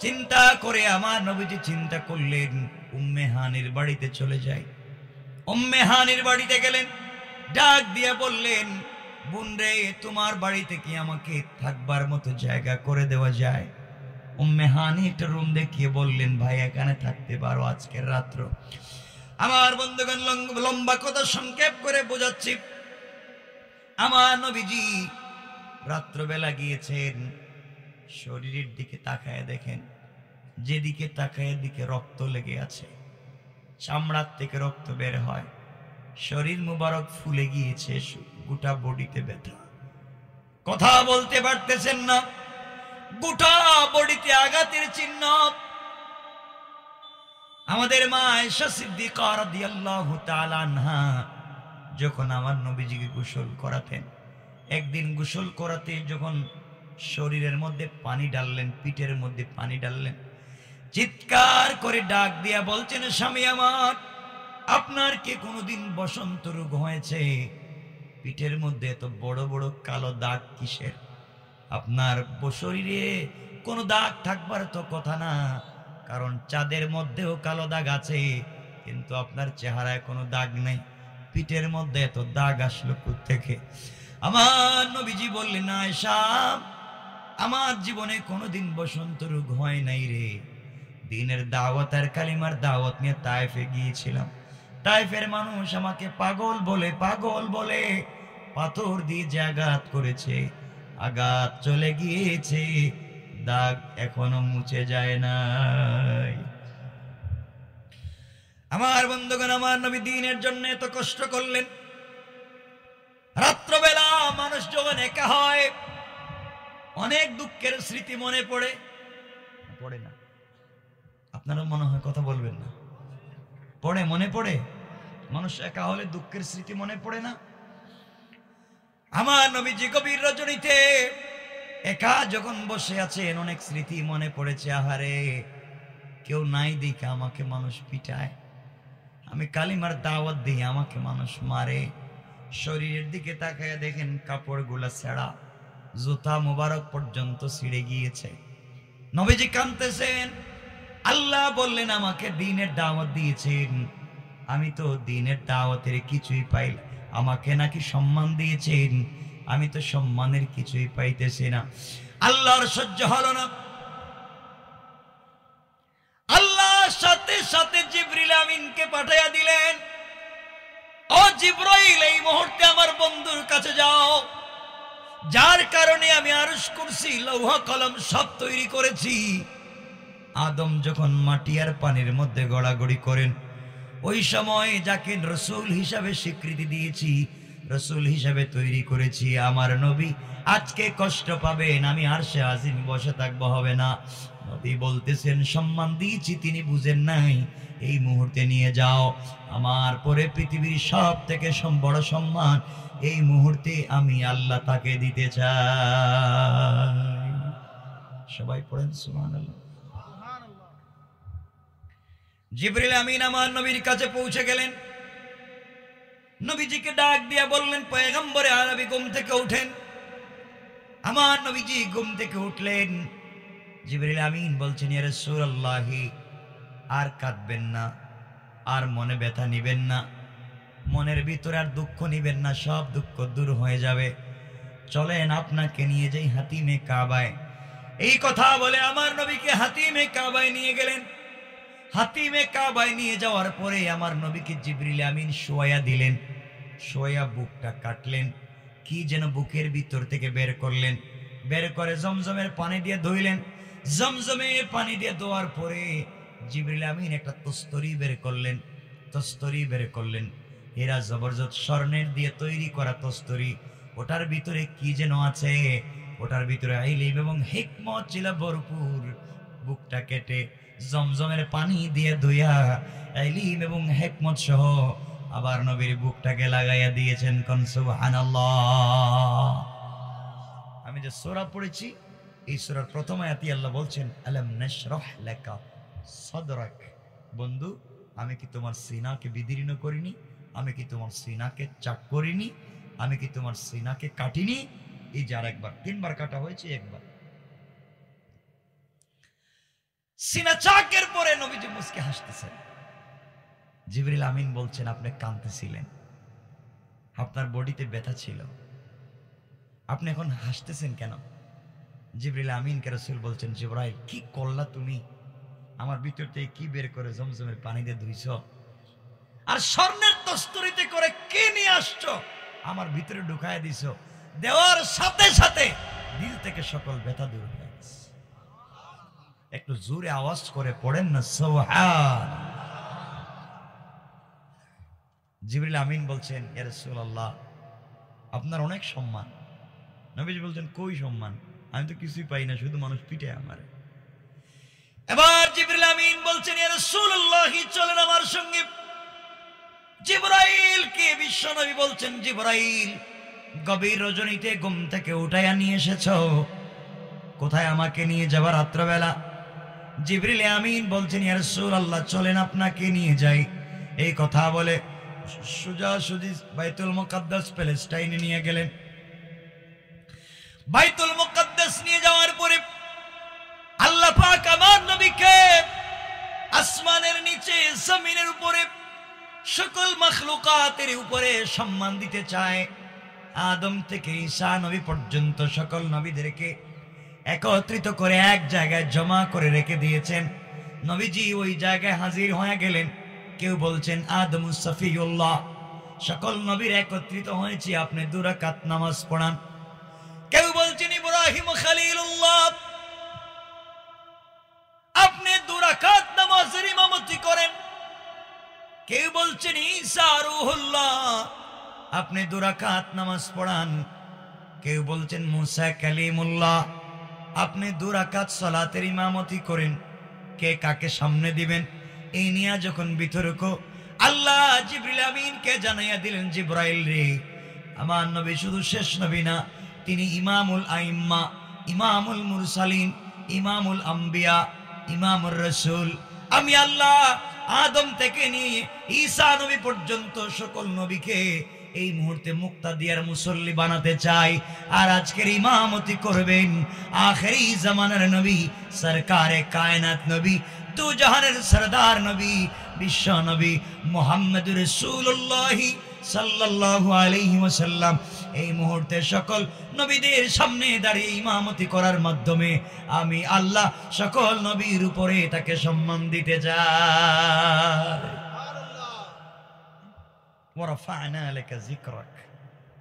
চিন্তা করে আমার নবীজি চিন্তা করলেন, উম্মে হানির বাড়িতে চলে যাই। উম্মে হানির বাড়িতে গেলেন, ডাক দিয়ে বললেন, বোন রে, তোমার বাড়িতে কি আমাকে থাকবার মতো জায়গা করে দেওয়া যায়? উম্মে হানি একটা রুম দেখিয়ে বললেন, ভাই এখানে থাকতে পারো আজকের রাত্র। আমার বন্ধুগণ, লম্বা কথা সংক্ষেপ করে বোঝাচ্ছি। আমার নবীজি রাত্রবেলা গিয়েছেন, শরীরের দিকে তাকায় দেখেন, যেদিকে তাকায় দিকে রক্ত লেগে আছে, চামড়ার থেকে রক্ত বের হয়, শরীর মুবারক ফুলে গিয়েছে, গোটা বডিতে ব্যথা, কথা বলতে পারতেছেন না, গোটা বডিতে আঘাতের চিহ্ন। আমাদের মা আয়েশা সিদ্দিকা রাদিয়াল্লাহু তাআলা আনহা যখন আমার নবীজিকে গোসল করাতেন, একদিন গোসল করাতে যখন শরীরের মধ্যে পানি ডাললেন, পিঠের মধ্যে পানি ডাললেন, চিৎকার করে ডাক দিয়া বলছেন, স্বামী আমার, আপনার কি কোনোদিন বসন্ত রোগ হয়েছে? পিঠের মধ্যে এত বড় বড় কালো দাগ কিসের? আপনার শরীরে কোনো দাগ থাকবার তো কথা না, কারণ চাঁদের মধ্যেও কালো দাগ আছে, কিন্তু আপনার চেহারায় কোনো দাগ নেই, পিঠের মধ্যে এত দাগ আসলো কোত্থেকে? আমার নবীজি বললেন, আয়েশা, আমার জীবনে কোনোদিন বসন্ত রোগ হয় নাই রে। দিনের দাওয়াত আর কালিমার দাওয়াত নিয়ে তায়েফে গিয়েছিলাম, তায়েফের মানুষ আমাকে পাগল বলে, পাগল বলে, পাথর দিয়ে যে আঘাত করেছে, আঘাত চলে গিয়েছে, দাগ এখনো মুছে যায় নাই। আমার বন্ধুগণ, আমার নবী দ্বীনের জন্য এত কষ্ট করলেন। রাত্রবেলা মানুষ যখন একা হয়, অনেক দুঃখের স্মৃতি মনে পড়ে, পড়ে না? আপনারা মনে হয় কথা বলবেন না, পড়ে, মনে পড়ে? মানুষ একা হলে দুঃখের স্মৃতি মনে পড়ে না? আমার নবীজি গভীর রজনীতে একা যখন বসে আছেন, অনেক স্মৃতি মনে পড়েছে। আহারে, কেউ নাই দেখে আমাকে মানুষ পিটায়, আমি কালিমার দাওয়াত দিই আমাকে মানুষ মারে, শরীরের দিকে তাকায় দেখেন কাপড়গুলা ছেঁড়া, জুতা মুবারক পর্যন্ত ছিঁড়ে গিয়েছে। নবীজি কাঁদতেছেন। আল্লাহ বললেন, আমাকে দ্বীনের দাওয়াত দিয়েছেন, আমি তো দ্বীনের দাওয়াতের কিছুই পাই, আমাকে নাকি সম্মান দিয়েছেন, আমি তো সম্মানের কিছুই পাইতেছি না। আল্লাহর সহ্য হলো না। আল্লাহ সাথে সাথে জিবরিল আমিনকে পাঠাইয়া দিলেন, ও জিবরাইল, এই মুহূর্তে আমার বন্ধুর কাছে যাও, যার কারণে আমি আরশ কুরসি লৌহ কলম সব তৈরি করেছি। আদম যখন মাটি আর পানির মধ্যে গড়াগড়ি করেন, ওই সময় যাকে রসুল হিসাবে স্বীকৃতি দিয়েছি, রসুল হিসাবে তৈরি করেছি, আমার নবী আজকে কষ্ট পাবেন, আমি আরশে আজিম বসে থাকবো, হবে না। নবী বলতেছেন, সম্মান দিয়েছি, তিনি বুঝেন নাই, এই মুহূর্তে নিয়ে যাও, আমার পরে পৃথিবীর সব থেকে বড় সম্মান এই মুহূর্তে আমি আল্লাহ তাকে দিতে চাই। সবাই পড়েন সুবহানাল্লাহ। জিবরিল আমিন আমার নবীর কাছে পৌঁছে গেলেন, নবীজিকে ডাক দিয়া বললেন, পয়গম্বরে আরবি, ঘুম থেকে উঠেন। আমার নবীজি ঘুম থেকে উঠলেন। জিবরিল আমিন বলছেন, ইয়া রাসূলুল্লাহ, আর কাঁদবেন না, আর মনে ব্যথা নিবেন না, মনের ভিতরে আর দুঃখ নিবেন না, সব দুঃখ দূর হয়ে যাবে, চলেন আপনাকে নিয়ে যাই হাতিমে কাবায়। এই কথা বলে আমার নবীকে হাতিমে কাবায় নিয়ে গেলেন। হাতিমে কাবায় নিয়ে যাওয়ার পরে আমার নবীকে জিবরিল আমিন শোয়া দিলেন, শোয়া বুকটা কাটলেন, কি যেন বুকের ভিতর থেকে বের করলেন, বের করে জমজমের পানি দিয়ে ধুইলেন। জমজমের পানি দিয়ে ধোয়ার পরে জিবরিল আমিন একটা তস্তরি বের করলেন, তস্তরি বের করলেন, হীরা জবরদস্ত স্বর্ণের দিয়ে তৈরি করা তস্তরি। ওটার ভিতরে কি যেন আছে, ওটার ভিতরে ইলম এবং হিকমত ছিল ভরপুর। বুকটা কেটে জমজমের পানি দিয়ে ধুইয়া ইলম এবং হিকমত সহ আবার নবীর বুকটাকে লাগাইয়া দিয়েছেন। কোন সুবহানাল্লাহ। আমি যে সূরা পড়েছি, এই সূরার প্রথম আয়াতে আল্লাহ বলছেন, আলাম নাশরাহ লাকা সাদরাক। বন্ধু, আমি কি তোমার সিনাকে বিদীর্ণ করিনি? আমি কি তোমার সিনাকে চাক করিনি? আমি কি তোমার সিনাকে কাটিনি? এই যে আরেকবার, তিনবার কাটা হয়েছে, একবার। সিনা চাকের পরে নবীজি মুস্কে হাসতেছেন। জিবরিল আমিন বলছেন, আপনি কাঁদতেছিলেন, আপনার বডিতে ব্যথা ছিল, আপনি এখন হাসতেছেন কেন? জিবরিল আমিনকে রাসূল বলছেন, জিবরাইল, কি করলা তুমি? আমার ভিতর থেকে কি বের করে জমজমের পানি দিয়ে ধুইছ? আর স্বর্ণের তস্তরিতে করে কে নিয়ে আসছো, আমার ভিতরে ঢুকায় দিছো। দেওয়ার সাথে সাথে দিল থেকে সকল ব্যথা দূর হয়ে গেছে। একটু জোরে আওয়াজ করে পড়েন না সুবহান। জিবরিল আমিন বলছেন, ইয়া রাসূলুল্লাহ, আপনার অনেক সম্মান। নবীজি বলছেন, কই সম্মান, আমি তো কিছুই পাই না, শুধু মানুষ পিটে আমারে। এবার জিবরিল আমিন বলছেন, ইয়া রাসূলুল্লাহ, চলেন আমার সঙ্গে। জিবরাইল কে বিশ্ব নবী বলছেন, জিবরাইল, গভীর রজনীতে ঘুম থেকে উঠাইয়া নিয়ে এসেছো, কোথায় আমাকে নিয়ে যাবার রাত্রবেলা? জিবরিল আমিন বলছেন, ইয়া রাসূলুল্লাহ, চলেন আপনাকে নিয়ে যাই। এই কথা বলে সোজাসুজি বাইতুল মুকাদ্দাস প্যালেস্টাইনে নিয়ে গেলেন। বাইতুল মুকাদ্দাস নিয়ে যাওয়ার পরে আল্লাহ পাক আমার নবীকে আসমানের নিচে জমিনের উপরে সকল মাখলুকাতের উপরে সম্মান দিতে চায়। আদম থেকে ঈসা নবী পর্যন্ত সকল নবীদেরকে একত্রিত করে এক জায়গায় জমা করে রেখে দিয়েছেন। নবীজি ওই জায়গায় হাজির হয়ে গেলেন। কেউ বলছেন আদমুস সফিউল্লাহ, সকল নবীর একত্রিত হয়েছি, আপনি 2 রাকাত নামাজ পড়ান। কেউ বলছেন ইব্রাহিম খলিলুল্লাহ, আপনি 2 রাকাত নামাজের ইমামতি করেন। কেউ বলছেন ঈসা রূহুল্লাহ, আপনি 2 রাকাত নামাজ পড়ান। কেউ বলছেন মুসা কালিমুল্লাহ, আপনি 2 রাকাত সালাতের ইমামতি করেন। কে কাকে সামনে দিবেন এই নিয়ে যখন বিতর্ক, আল্লাহ জিবরিল আমিনকে জানাইয়া দিলেন, জিবরাইল রে, আমার নবী শুধু শেষ নবী না, তিনি ইমামুল আইম্মা, ইমামুল মুরসালিন, ইমামুল আম্বিয়া, ইমামুর রাসূল। আমি আল্লাহ আদম থেকে নিয়ে ঈসা নবী পর্যন্ত সকল নবীকে এই মুহূর্তে মুক্তাদিয়ার মুসল্লি বানাতে চাই। আর আজকের ইমামতি করবেন আখেরি জামানার নবী, সরকারে কায়নাত নবী, দু জাহানের সরদার নবী, বিশ্ব নবী মুহাম্মদুর রাসূলুল্লাহ সাল্লাল্লাহু আলাইহি ওয়াসাল্লাম। এই মুহূর্তে সকল নবীদের সামনে দাঁড়িয়ে ইমামতি করার মাধ্যমে আমি আল্লাহ সকল নবীর উপরে তাকে সম্মান দিতে চাই। ওয়ারাফা'না লাকা যিকরাক।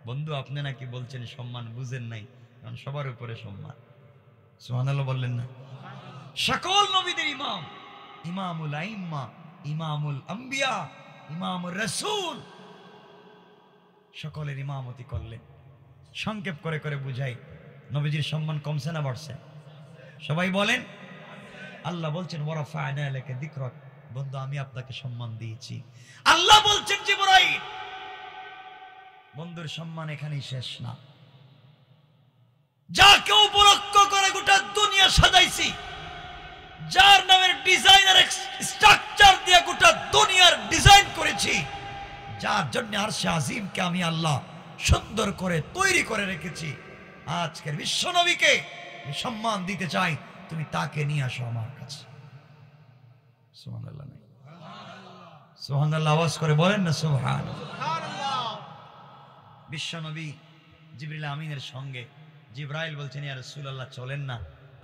বন্ধু, আপনি নাকি বলছেন সম্মান বুঝেন নাই, কারণ সবার উপরে সম্মান। সুবহানাল্লাহ বললেন না? সকল নবীদের ইমাম, ইমামুল আইম্মা, ইমামুল আম্বিয়া, ইমামুর রাসূল, সকলের ইমামতি করলেন। সংক্ষেপ করে করে বুঝাই, নবীজির সম্মান কমছে না বাড়ছে? সবাই বলেন। আল্লাহ বলছেন ওয়ারাফা'না লাকা যিকরাক, বন্ধু আমি আপনাকে সম্মান দিয়েছি। আল্লাহ বলছেন জিবরাইল, বন্ধুর সম্মান এখানেই শেষ না। যাকে উপলক্ষ করে গোটা দুনিয়া সাজাইছি, যার নামের ডিজাইনার স্ট্রাকচার দিয়ে গোটা দুনিয়ার ডিজাইন করেছি, যার জন্য আরশে আজিমকে আমি আল্লাহ সুন্দর করে তৈরি করে রেখেছি, আজকের বিশ্ব নবীকে সম্মান দিতে চাই, তুমি তাকে নিয়ে আসো আমার কাছে। সুবহানাল্লাহ, সুবহানাল্লাহ আওয়াজ করে বলেন না সুবহানাল্লাহ। বিশ্ব নবী জিবরিল আমিনের সঙ্গে জিবরাইল বলছেন, ইয়া রাসূলুল্লাহ, চলেন না,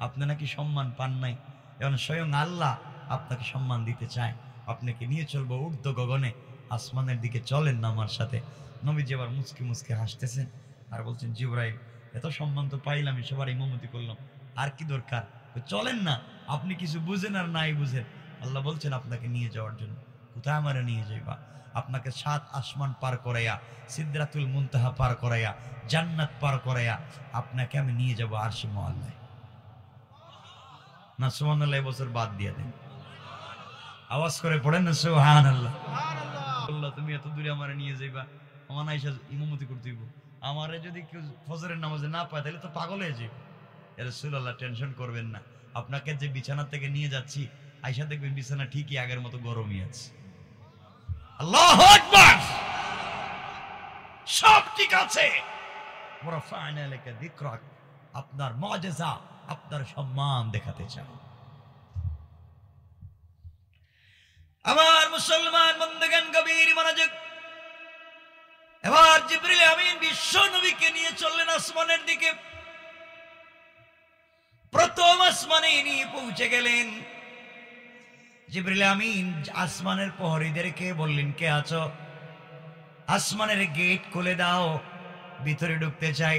আপনি নাকি সম্মান পান নাই, এখন স্বয়ং আল্লাহ আপনাকে সম্মান দিতে চায়, আপনাকে নিয়ে চলবো ঊর্ধ্ব গগনে, আসমানের দিকে, চলেন না আমার সাথে। নবীজি আবার মুচকি মুচকি হাসতেছেন আর বলছেন, জিবরাইল, এত সম্মান তো পাইলাম, সবার ইমামতি করলাম, আর কি দরকার, চলেন না, আপনি কিছু বুঝেন আর নাই বুঝেন, আল্লাহ বলছেন আপনাকে নিয়ে যাওয়ার জন্য। কোথায় আমারে নিয়ে যাইবা? আপনাকে 7 আসমান পার করাইয়া, সিদরাতুল মুনতাহা পার করাইয়া, জান্নাত পার করাইয়া আপনাকে আমি নিয়ে যাব আরশে মুআল্লায়। না সুবহানাল্লাহ বছর বাদ দিয়ে দেন, আওয়াজ করে পড়েন না সুবহানাল্লাহ। আল্লাহ তুমি এত দূরে আমারে নিয়ে যাইবা, আমার আয়েশা ইমামতি করতে হইব, আমারে যদি কেউ ফজরের নামাজে না পায় তাহলে তো পাগল হয়ে যাবে। ইয়া রাসূলুল্লাহ, টেনশন করবেন না, আপনাকে যে বিছানা থেকে নিয়ে যাচ্ছি, আয়েশা দেখবেন বিছানা ঠিকই আগের মতো গরমই আছে। আল্লাহু আকবার, সব ঠিক আছে। ওয়ারাফা'না লাকা যিকরাক, আপনার মুআজিজা, আপনার সম্মান দেখাতে চাই। আমার মুসলমান বন্ধুগণ, গভীর মনোযোগ। এবার জিবরিল আমিন বিশ্ব নবীকে নিয়ে চললেন আসমানের দিকে। প্রথম আসমানে নিয়ে পৌঁছে গেলেন। জিবরিল আমিন আসমানের প্রহরীদেরকে বললেন, কে আছো? আসমানের গেট খুলে দাও, ভিতরে ঢুকতে চাই।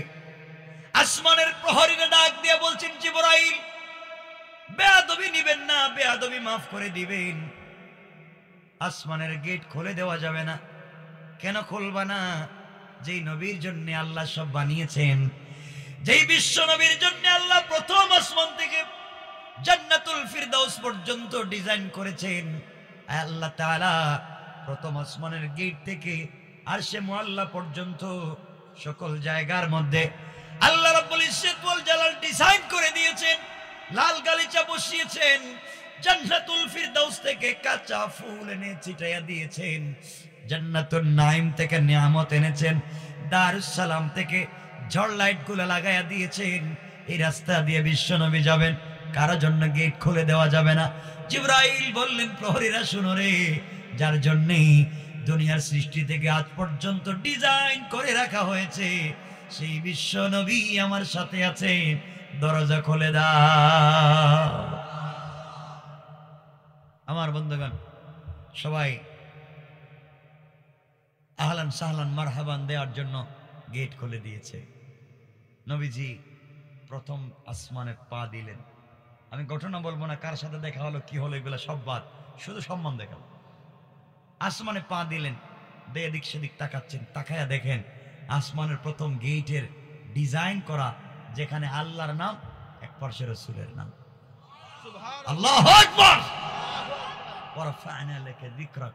আসমানের প্রহরীরা ডাক দিয়ে বলছেন, জিবরাইল বেয়াদবি নিবেন না, বেয়াদবি মাফ করে দিবেন, আসমানের গেট খুলে দেওয়া যাবে না। কেন খুলবা না? যেই নবীর জন্য আল্লাহ সব বানিয়েছেন, যেই বিশ্ব নবীর জন্য আল্লাহ প্রথম আসমান থেকে জান্নাতুল ফিরদাউস পর্যন্ত ডিজাইন করেছেন, আল্লাহ তাআলা প্রথম আসমানের গেট থেকে আরশে মুআল্লা পর্যন্ত সকল জায়গার মধ্যে আল্লাহ রাব্বুল ইজ্জত ওয়াল জালাল ডিজাইন করে দিয়েছেন, লাল গালিচা বসিয়েছেন, জান্নাতুল ফিরদাউস থেকে কাঁচা ফুল এনে ছিটাইয়া দিয়েছেন, জান্নাতুন নাঈম থেকে নিয়ামত এনেছেন, দারুস সালাম থেকে ঝড় লাইট গুলো লাগাইয়া দিয়েছেন। এই রাস্তা দিয়ে বিশ্ব নবী যাবেন, কারো জন্য গেট খুলে দেওয়া যাবে না। জিবরাইল বললেন, প্রহরীরা শুনো রে, যার জন্যই দুনিয়ার সৃষ্টি থেকে আজ পর্যন্ত ডিজাইন করে রাখা হয়েছে, সেই বিশ্ব নবী আমার সাথে আছে, দরজা খুলে দাও। আমার বন্ধুগণ সবাই আহলান সাহলান মারহাবান দেওয়ার জন্য গেট খুলে দিয়েছে। নবীজি প্রথম আসমানে পা দিলেন। আমি ঘটনা বলবো না, কার সাথে দেখা হলো কি হলো এগুলো সব বাদ, শুধু সম্মান দেখাবো। আসমানে পা দিলেন, এদিক সেদিক তাকাচ্ছেন, তাকায়া দেখেন আসমানের প্রথম গেটের ডিজাইন করা, যেখানে আল্লাহর নাম, এক পাশে রাসূলের নাম। আল্লাহু আকবার। ওয়া রাফা'না লাকা যিকরাক।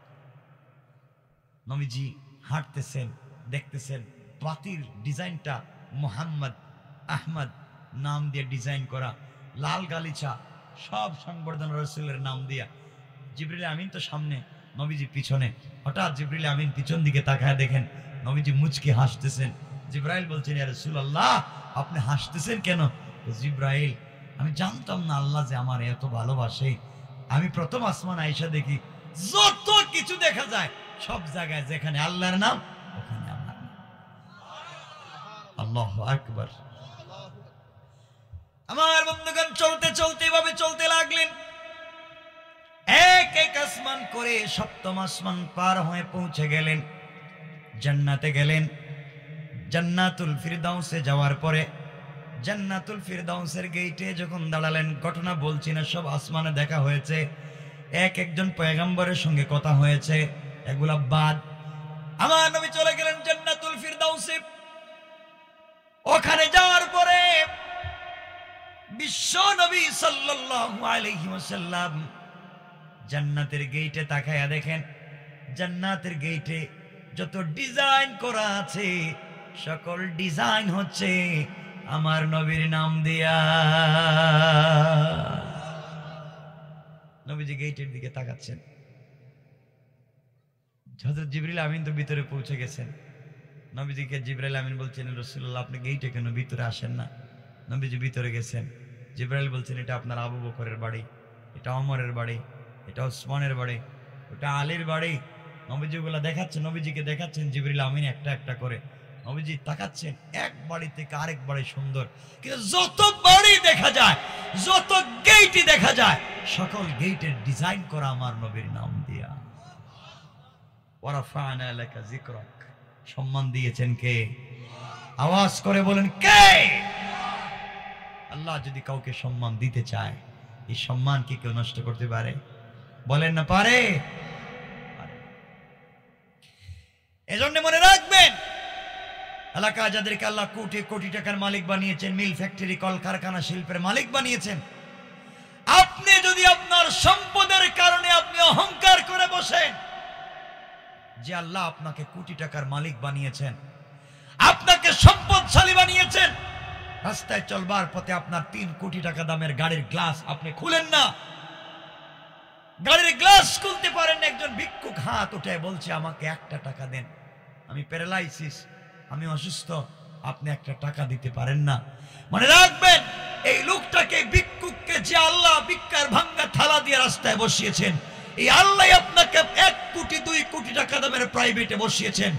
নবীজি হাঁটতেছেন, দেখতেছেন পাতির ডিজাইনটা মুহাম্মদ আহমদ নাম দিয়ে ডিজাইন করা, লাল গালিচা, সব সংবর্ধনা রাসূলের নাম দিয়া। জিবরিল আমিন তো সামনে, নবীজি পিছনে। হঠাৎ জিবরিল আমিন পিছন দিকে তাকায় দেখেন নবীজি মুচকি হাসতেছেন। জিবরাইল বলছেন, ইয়া রাসূলুল্লাহ আপনি হাসতেছেন কেন? জিবরাইল, আমি জানতাম না আল্লাহ যে আমার এত ভালোবাসে। আমি প্রথম আসমান আয়েশা দেখি, যত কিছু দেখা যায় সব জায়গায় যেখানে আল্লাহর নাম ওখানে আমার নাম। আল্লাহু আকবার। আমার বন্ধুগণ চলতে চলতে এভাবে চলতে লাগলেন, এক এক আসমান করে সপ্তম আসমান পার হয়ে পৌঁছে গেলেন, জান্নাতে গেলেন। জান্নাতুল ফিরদাউসে যাওয়ার পরে জান্নাতুল ফিরদাউসের গেটে যখন দাঁড়ালেন, ঘটনা বলছি না, সব আসমানে দেখা হয়েছে, এক একজন পয়গম্বরের সঙ্গে কথা হয়েছে, এগুলা বাদ। আমার নবী চলে গেলেন জান্নাতুল ফিরদাউসে। ওখানে যাওয়ার পরে বিশ্ব নবী সাল্লাল্লাহু আলাইহি ওয়াসাল্লাম জান্নাতের গেটে তাকায়া দেখেন, জান্নাতের গেটে যত ডিজাইন করা আছে সকল ডিজাইন হচ্ছে আমার নবীর নাম দিয়া। নবীজি গেটের দিকে তাকাচ্ছেন। হযরত জিবরিল আমিন তো ভিতরে পৌঁছে গেছেন। নবীজিকে জিবরাইল আমিন বলছেন, রাসূলুল্লাহ আপনি গেটে কেন ভিতরে আসেন না? নবীজি ভিতরে গেছেন। জিবরাইল বলছেন, এটা আপনার আবু বকরের বাড়ি, এটা ওমরের বাড়ি, এটা ওসমানের বাড়ি, ওটা আলীর বাড়ি। নবীজিগুলা দেখাচ্ছেন, নবীজিকে দেখাচ্ছেন জিবরিল আমিন একটা একটা করে। নবীজি তাকাচ্ছেন, এক বাড়ি থেকে আরেক বাড়ি সুন্দর, কিন্তু যত বাড়ি দেখা যায়, যত গেটই দেখা যায়, সকল গেটের ডিজাইন করা আমার নবীর নাম দিয়া। ওয়া রাফা'না লাকা যিকরাক। সম্মান দিয়েছেন কে? আওয়াজ করে বলেন কে? আল্লাহ যদি কাউকে সম্মান দিতে চায়, এই সম্মান কি কেউ নষ্ট করতে পারে? বলেন না পারে। এজন্য মনে রাখবেন, এলাকা যাদেরকে আল্লাহ কোটি কোটি টাকার মালিক বানিয়েছেন, মিল ফ্যাক্টরি কলকারখানা শিল্পের মালিক বানিয়েছেন, আপনি যদি আপনার সম্পদের কারণে আপনি অহংকার করে বসেন, যে আল্লাহ আপনাকে কোটি টাকার মালিক বানিয়েছেন, আপনাকে সম্পদশালী বানিয়েছেন, রাস্তায় চলবার পথে আপনার 3 কোটি টাকা দামের গাড়ির গ্লাস আপনি খুলেন না, গাড়ির গ্লাস খুলতে পারেন না, একজন ভিক্ষুক হাত উঠে বলছে আমাকে 1টা টাকা দেন, আমি প্যারালাইসিস, আমি অসুস্থ, আপনি 1টা টাকা দিতে পারেন না। মনে রাখবেন, এই লোকটাকে, ভিক্ষুককে যে আল্লাহ ভিক্ষার ভাঙ্গা থালা দিয়ে রাস্তায় বসিয়েছেন, এই আল্লাহ আপনাকে 1 কোটি 2 কোটি টাকা দামের প্রাইভেটে বসিয়েছেন।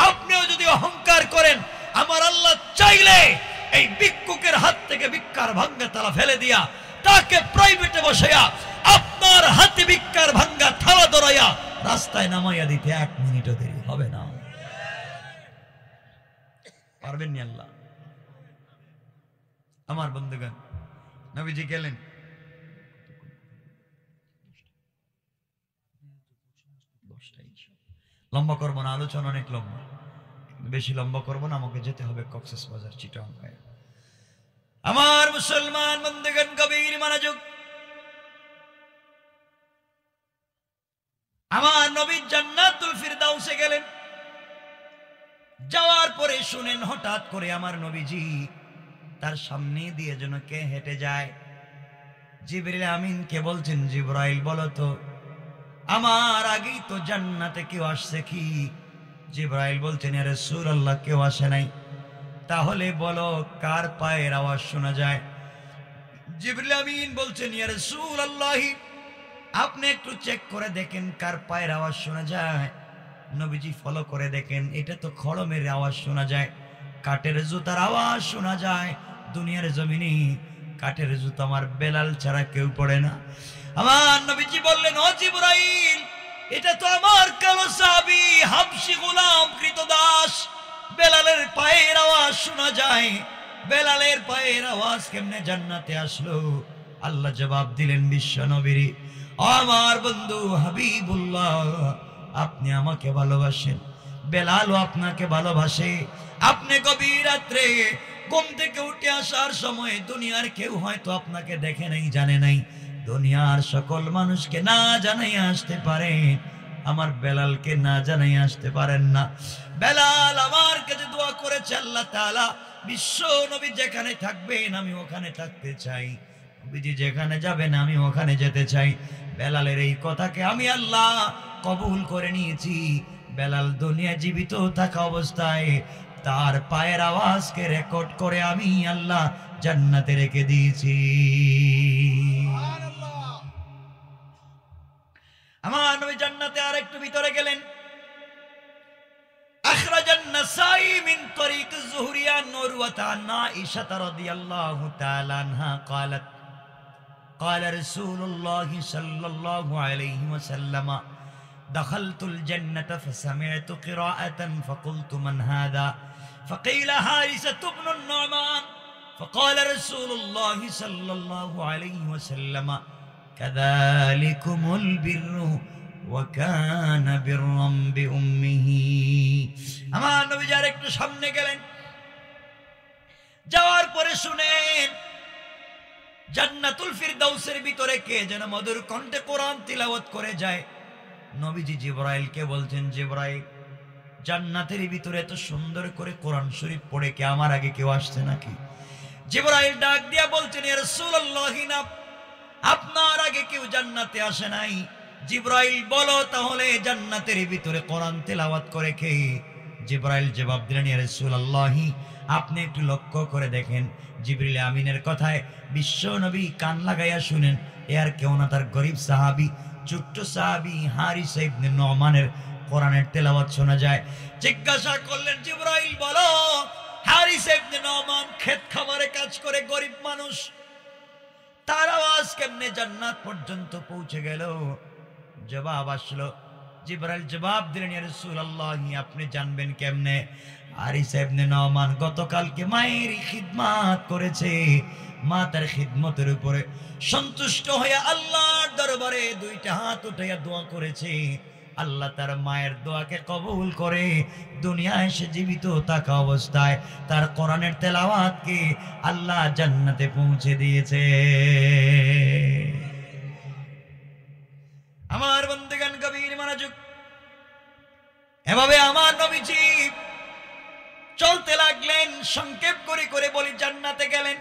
আপনিও যদি অহংকার করেন, আমার আল্লাহ চাইলে এই ভিক্ষুকের হাত থেকে ভিক্ষার ভাঙ্গা থালা ফেলে দিয়া তাকে প্রাইভেটে বসাইয়া আপনার হাতে ভিক্ষার ভাঙ্গা থালা ধরাইয়া রাস্তায় নামাইয়া দিতে 1 মিনিটও দেরি হবে না। পারবেন নি আল্লাহ? আমার বন্ধুগণ, নবীজি গেলেন, লম্বা করবো না, আলোচনা অনেক লম্বা, বেশি লম্বা করবো না, আমাকে যেতে হবে কক্সবাজার, চিটাগাং। আমার মুসলমান বন্ধুগণ, গভীর মনোযোগ। আমার নবী জান্নাতুল ফিরদাউসে গেলেন। যাওয়ার পরে শুনেন, হঠাৎ করে আমার নবীজি তার সামনে দিয়ে যেন কে হেঁটে যায়। জিবরিল আমিন কে বলছেন, জিবরাইল বলো তো আমার আগেই তো জান্নাতে কেউ আসছে কি? জিবরাইল বলছেন, ইয়া রাসূলুল্লাহ, কেউ আসে নাই। তাহলে বলো কার পায়ের আওয়াজ শোনা যায়? জিবরিল আমিন বলছেন, ইয়া রাসূলুল্লাহ, আপনি একটু চেক করে দেখেন কার পায়ের আওয়াজ শোনা যায়। নবীজি ফলো করে দেখেন, এটা তো খড়মের আওয়াজ শোনা যায়, কাঠের জুতার আওয়াজ শোনা যায়। দুনিয়ার জমিনে কাঠের জুতা আমার বেলাল ছাড়া কেউ পড়ে না। আমার নবীজি বললেন, ও জিবরাইল, এটা তো আমার কালো সাহাবী হাবশী গোলাম কৃতদাস বেলালের পায়ের আওয়াজ শোনা যায়। বেলালের পায়ের আওয়াজ কেমনে জান্নাতে আসলো? আল্লাহ জবাব দিলেন বিশ্ব নবীর, আমার বন্ধু হাবিবুল্লাহ, আপনি আমাকে ভালোবাসেন, বেলালও আপনাকে ভালোবাসে। আপনি গভীর রাত্রে ঘুম থেকে উঠে আসার সময় দুনিয়ার কেউ হয়তো আপনাকে দেখে নাই, জানে নাই। দুনিয়ার সকল মানুষকে না জানাই আসতে পারেন, আমার বেলালকে না জানাই আসতে পারেন না। বেলাল আমার কাছে দোয়া করেছে, আল্লাহ তাআলা বিশ্ব নবী যেখানে থাকবেন আমি ওখানে থাকতে চাই, নবীজি যেখানে যাবেন আমি ওখানে যেতে চাই। বেলালের এই কথাকে আমি আল্লাহ কবুল করে নিয়েছি। বেলাল দুনিয়া জীবিত থাকা অবস্থায় তার পায়ের আওয়াজকে রেকর্ড করে আমি আল্লাহ জান্নাতে রেখে দিয়েছি। আমার নবী জান্নাতে আর একটু ভিতরে গেলেন। আখরাজান নাসাই মিন তরিক যুহরিয়া নুরওয়াত আন আয়েশা রাদিয়াল্লাহু তাআলা আনহা قالت قال رسول الله صلى الله عليه وسلم دخلت الجنة فسمعت قراءة فقلت من هذا؟ فقيل حارثة بن النعمان. فقال رسول الله صلى الله عليه وسلم كذلكم البر وكان برا بأمه. আমার নবী যার একটু সামনে গেলেন, যাওয়ার পরে শুনেন জান্নাতুল ফিরদাউসের ভিতরে কে যেন মধুর কণ্ঠে কোরআন তিলাওয়াত করে যায়। নবীজি জিবরাইলকে বলছেন, জিবরাইল, জান্নাতের ভিতরে এত সুন্দর করে কোরআন শরীফ পড়ে কে আমার আগে কেউ আসছে নাকি? জিবরাইল ডাক দিয়া বলছেন, ইয়া রাসূলুল্লাহ, না, আপনার আগে কেউ জান্নাতে আসে নাই। জিবরাইল বলো তাহলে জান্নাতের ভিতরে কোরআন তেলাওয়াত করে কে? জিবরাইল জবাব দিলেন, ইয়া রাসূলুল্লাহ, আপনি একটু লক্ষ্য করে দেখেন। জিবরিল আমিনের কথায় বিশ্ব নবী কান লাগাইয়া শুনেন। এর কেউ না, তার গরিব সাহাবী, ছোট্ট সাহাবী হারিসা ইবনে নুমানের কোরআনের তেলাওয়াত শোনা যায়। জিজ্ঞাসা করলেন, জিবরাইল বলো, হারিসা ইবনে নুমান ক্ষেত খামারে কাজ করে, গরিব মানুষ, তার আওয়াজ কেমনে জান্নাত পর্যন্ত পৌঁছে গেল? জবাব আসলো, জিবরাইল জবাব দিলেন, ইয়া রাসূলুল্লাহ, আপনি জানবেন কেমনে? হারিসা ইবনে নুমান গতকালকে মায়ের খিদমত করেছে, মা তার খিদমতের উপরে সন্তুষ্ট হয়ে আল্লাহর দরবারে দুইটা হাত উঠাইয়া দোয়া করেছে। আল্লাহ তার মায়ের দোয়াকে কবুল করে দুনিয়ায় সে জীবিত থাকা অবস্থায় তার কোরআনের তেলাওয়াতকে আল্লাহ জান্নাতে পৌঁছে দিয়েছে। আমার বন্ধুগণ, গভীর মনোযোগ। এভাবে আমার নবীজি চলতে লাগলেন। সংক্ষেপ করে করে বলি, জান্নাতে গেলেন,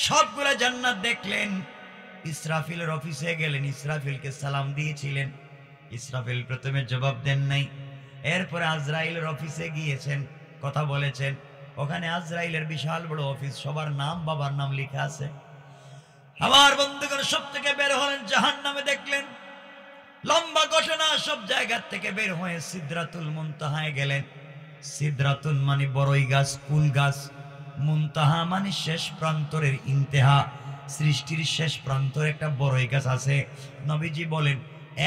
সবগুলা জান্নাত দেখলেন। ইসরাফিলের অফিসে গেলেন, ইসরাফিলকে সালাম দিয়েছিলেন। ইসরাফিল প্রথমে জবাব দেন নাই। এরপরে আজরাইলের অফিসে গিয়েছেন, কথা বলেছেন। ওখানে আজরাইলের বিশাল বড় অফিস, সবার নাম বাবার নাম লেখা আছে। আমার বন্ধুগণ, সব থেকে বের হলেন, জাহান্নামে দেখলেন। লম্বা ঘটনা। সব জায়গা থেকে বের হয়ে সিদরাতুল মুনতাহায় গেলেন। সিদরাতুল মানে বড়ই গাছ, কুল গাছ, মুনতাহা মানে শেষ প্রান্তরের ইন্তেহা। সৃষ্টির শেষ প্রান্তর একটা বড়ই গাছ আছে। নবীজি বলেন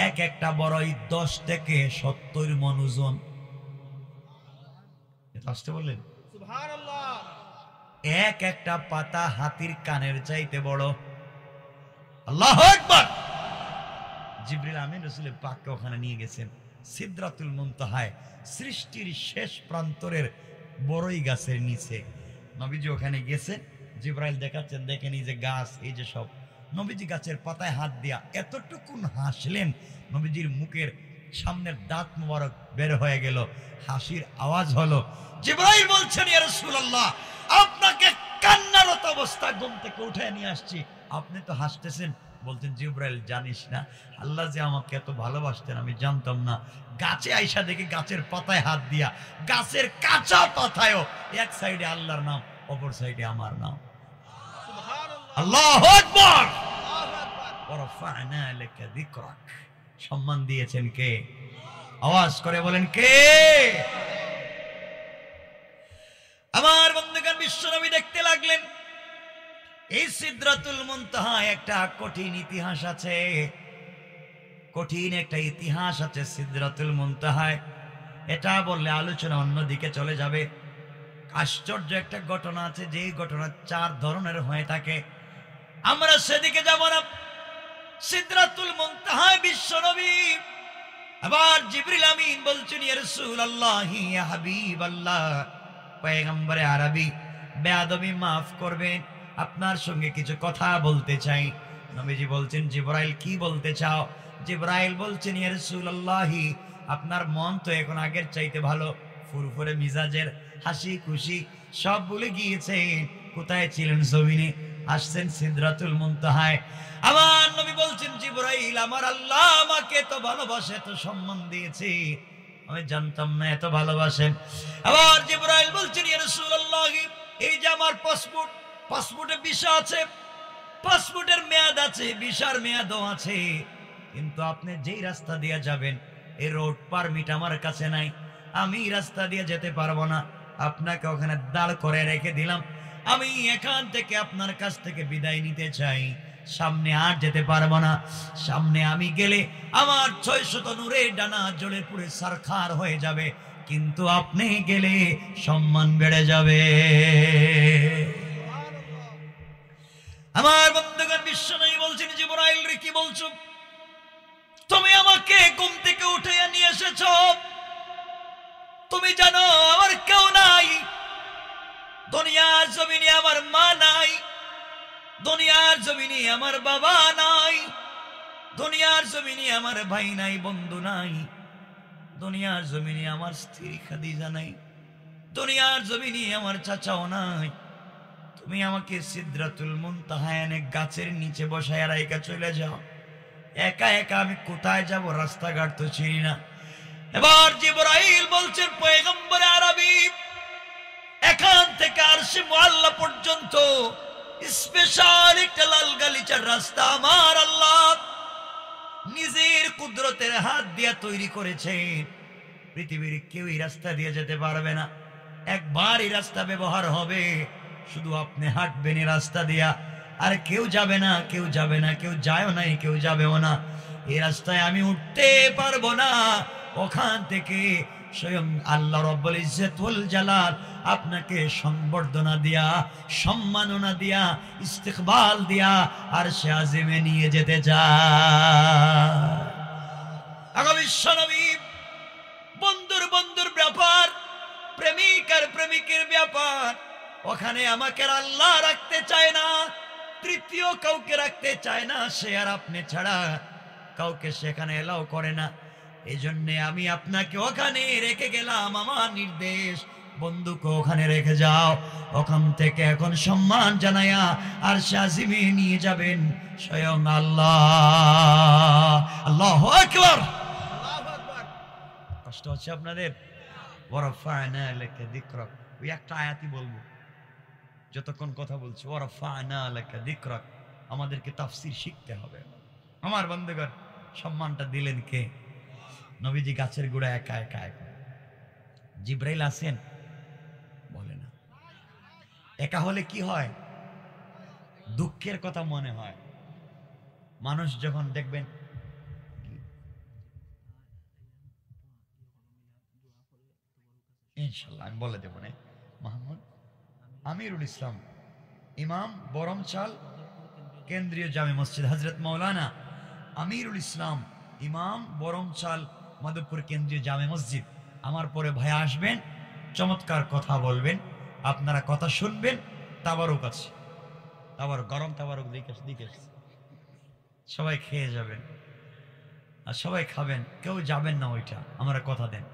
এক একটা বড়ই 10 থেকে 70 মণ ওজন। আসতে বললেন সুবহানাল্লাহ। এক একটা পাতা হাতির কানের চাইতে বড়। আল্লাহু আকবার। জিবরিল আমিন রাসূলের পাককে ওখানে নিয়ে গেছেন সিদরাতুল মুনতাহায়, সৃষ্টির শেষ প্রান্তরের বড়ই গাছের নিচে। নবীজি ওখানে গেছেন, জিবরাইল দেখাচ্ছেন দেখেন এই যে গাছ, এই যে সব। নবীজি গাছের পাতায় হাত দিয়া এতটুকুন হাসলেন, নবীজির মুখের সামনের দাঁত মোবারক বের হয়ে গেল, হাসির আওয়াজ হলো। জিবরাইল বলছেন ইয়া রাসূলুল্লাহ, আপনাকে কান্নারত অবস্থায় ঘুম থেকে উঠে নিয়ে আসছি, আপনি তো হাসতেছেন। বলতেন জিবরাইল জানিস না আল্লাহ যে আমাকে এত ভালোবাসতেন আমি জানতাম না। গাছে আইসা দেখি গাছের পাতায় হাত দিয়া, গাছের কাঁচা পাতায়ও এক সাইডে আল্লাহর নাম, অপর সাইডে আমার নাম। আল্লাহু আকবার। ওয়ারফা'না লাকা যিকরাক। সম্মান দিয়েছেন কে? আওয়াজ করে বলেন কে? আমার বন্ধুগণ, বিশ্বনবী দেখতে লাগলেন এই সিদরাতুল মুনতাহা একটা কঠিন ইতিহাস আছে, কঠিন একটা ইতিহাস আছে সিদরাতুল মুনতাহায়। এটা বললে আলোচনা অন্যদিকে চলে যাবে। আশ্চর্য একটা ঘটনা আছে, যে ঘটনা 4 ধরনের হয়ে থাকে, আমরা সেদিকে যাব না। সিদরাতুল মুনতাহায় বিশ্বনবী আবার জিবরিল আমিন বলছেন ইয়া রাসূলুল্লাহ, ইয়া হাবিবাল্লাহ, পয়গম্বরে আরবি, বেয়াদবি মাফ করবেন, আপনার সঙ্গে কিছু কথা বলতে চাই। নবীজি বলছেন জিবরাইল কি বলতে চাও? জিবরাইল বলছেন ইয়া রাসূলুল্লাহ, আপনার মন তো এখন আগের চাইতে ভালো, ফুরফুরে মিজাজের, হাসি খুশি সব ভুলে গিয়েছেন। কোথায় ছিলেন জমিনে, আসছেন সিদরাতুল মুনতাহায়। আমার নবী বলছেন জিবরাইল, আমার আল্লাহ আমাকে তো ভালোবাসে, তো সম্মান দিয়েছে, আমি জানতাম না এত ভালোবাসেন। আবার জিবরাইল বলছেন ইয়া রাসূলুল্লাহ, এই যে আমার পাসপোর্ট, পাসপোর্টে ভিসা আছে, পাসপোর্টের মেয়াদ আছে, ভিসার মেয়াদও আছে, কিন্তু আপনি যেই রাস্তা দিয়ে যাবেন এই রোড পারমিট আমার কাছে নাই, আমি রাস্তা দিয়ে যেতে পারবো না, আপনাকে ওখানে দাঁড় করে রেখে দিলাম। আমি এখান থেকে আপনার কাছ থেকে বিদায় নিতে চাই, সামনে আর যেতে পারবো না। সামনে আমি গেলে আমার 600 নূরের ডানা জ্বলে পুড়ে সারখার হয়ে যাবে, কিন্তু আপনি গেলে সম্মান বেড়ে যাবে। আমার বন্ধুগণ, বিশ্বনবী বলছেন জিবরাইল রে কি বলছো? তুমি আমাকে ঘুম থেকে উঠে নিয়ে এসেছো, তুমি জানো আমার কেউ নাই, দুনিয়ার জমিনে আমার মা নাই, দুনিয়ার জমিনে আমার বাবা নাই, দুনিয়ার জমিনে আমার ভাই নাই, বন্ধু নাই, দুনিয়ার জমিনে আমার স্ত্রী খাদিজা নাই, দুনিয়ার জমিনে আমার চাচাও নাই। তুমি আমাকে সিদরাতুল মুনতাহায় এনে গাছের নিচে বসায় রাইখা চলে যাও, একা একা আমি কোথায় যাব? রাস্তাঘাট তো চিনি না। এবার জিবরাইল বলছেন পয়গম্বরে আরবি, এখান থেকে আরশে মুআল্লা পর্যন্ত স্পেশাল একটা লাল গালিচার রাস্তা আমার আল্লাহ নিজের কুদরতের হাত দিয়ে তৈরি করেছেন। পৃথিবীর কেউ এই রাস্তা দিয়ে যেতে পারবে না, একবার এই রাস্তা ব্যবহার হবে, শুধু আপনি হাঁটবেন এই রাস্তা দিয়া, আর কেউ যাবে না, কেউ যাবে না, কেউ যায়ও নাই, কেউ যাবেও না। এই রাস্তায় আমি উঠতে পারবো না। ওখান থেকে স্বয়ং আল্লাহ রাব্বুল ইজ্জত ওয়াল জালাল আপনাকে সংবর্ধনা দিয়া, সম্মাননা দিয়া, ইস্তিকবাল দিয়া আরশে আজিমে নিয়ে যেতে চায়। আগামী বিশ্বনবী বন্ধুর বন্ধুর ব্যাপার, প্রেমিক আর প্রেমিকের ব্যাপার, ওখানে আমাকে আল্লাহ রাখতে চায় না, তৃতীয় কাউকে রাখতে চায় না, সে আর আপনি ছাড়া কাউকে সেখানে এলাও করে না। এই জন্য আমি আপনাকে ওখানে রেখে গেলাম, আমার নির্দেশ, বন্ধুকে ওখানে রেখে যাও। ওখান থেকে এখন সম্মান জানায়া আর শাজিমে নিয়ে যাবেন স্বয়ং আল্লাহ। আল্লাহু আকবার। কষ্ট হচ্ছে আপনাদের? ওয়ারফা'না লাকা যিকরাক, ওই একটা আয়াতই বলবো যতক্ষণ কথা বলছি, ওয়ারফা'না লাকা যিকরাক। আমাদেরকে তাফসীর শিখতে হবে। আমার বন্ধুগণ, সম্মানটা দিলেন কে? নবীজি গাছের গোড়া একা একা একা। জিবরাইল আসেন? বলে না। একা হলে কি হয়? দুঃখের কথা মনে হয়। মানুষ যখন দেখবেন, ইনশাল্লাহ আমি বলে দেব না, মোহাম্মদ আমিরুল ইসলাম ইমাম, বরমচাল কেন্দ্রীয় জামে মসজিদ, হযরত মাওলানা আমিরুল ইসলাম ইমাম, বরমচাল মাধবপুর কেন্দ্রীয় জামে মসজিদ। আমার পরে ভাই আসবেন, চমৎকার কথা বলবেন, আপনারা কথা শুনবেন। তাবারুক আছে, তাবারুক, গরম তাবারুক দিকে সবাই খেয়ে যাবেন আর সবাই খাবেন, কেউ যাবেন না ওইটা, আমরা কথা দেন।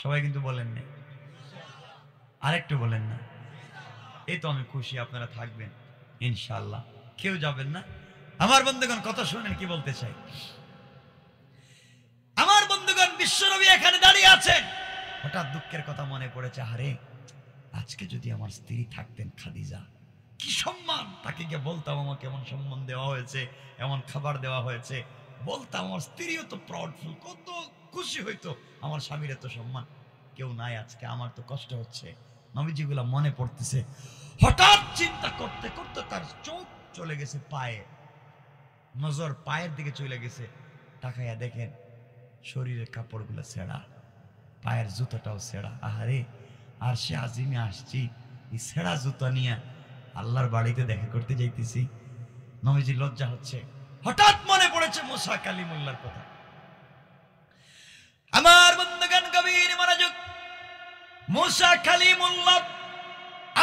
সবাই কিন্তু বলেন না, আরেকটু বলেন না। এই তো আমি খুশি আপনারা থাকবেন ইনশাআল্লাহ, কেউ যাবেন না। আমার বন্ধুগণ কথা শুনেন কি বলতে চাই। আমার বন্ধুগণ, বিশ্বনবী এখানে দাঁড়িয়ে আছেন, হঠাৎ দুঃখের কথা মনে পড়েছে, আরে আজকে যদি আমার স্ত্রী থাকতেন খাদিজা, কি সম্মান, তাকে গিয়ে বলতাম আমাকে এমন সম্মান দেওয়া হয়েছে, এমন খাবার দেওয়া হয়েছে, বলতাম, আমার স্ত্রীও তো প্রাউডফুল, কত খুশি হইতো, আমার স্বামীর এত সম্মান। কেউ নাই আজকে, আমার তো কষ্ট হচ্ছে। নবীজিগুলা মনে পড়তেছে, হঠাৎ চিন্তা করতে করতে তার চোখ চলে গেছে পায়ে, নজর পায়ের দিকে চলে গেছে। তাকাইয়া দেখেন শরীরের কাপড়গুলো ছেঁড়া, পায়ের জুতোটাও ছেঁড়া। আহারে, আর সে আজিমে আসছি, এই ছেঁড়া জুতো নিয়ে আল্লাহর বাড়িতে দেখা করতে যাইতেছি। নবীজি লজ্জা হচ্ছে, হঠাৎ মনে পড়েছে মুসা কালিমুল্লাহর কথা। আমার বন্ধুগণ গভীর মনোযোগ, মুসা কালিমুল্লাহ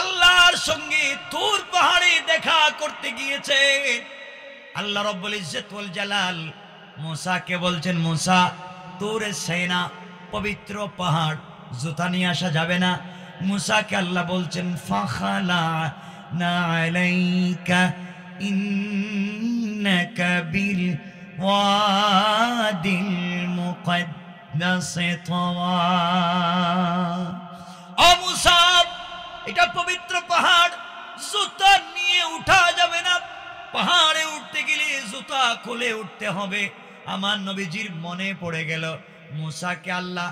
আল্লাহর সঙ্গে তুর পাহাড়ে দেখা করতে গিয়েছে। আল্লাহ রব্বুল ইজ্জত ওয়াল জালাল মুসাকে বলছেন, মুসা তুরে সেনা পবিত্র পাহাড়, জুতা নিয়ে আসা যাবে না। মুসাকে আল্লাহ বলছেন, ফাখালা না আলাইকা ইন্নাকা বিল ওয়াদিল মুকদ্দাস তাওয়া। ও মুসা, এটা পবিত্র পাহাড়, জুতা নিয়ে উঠা যাবে না। পাহাড়ে উঠতে গেলে জুতা খুলে উঠতে হবে। আমার নবীজির মনে পড়ে গেল, মুসাকে আল্লাহ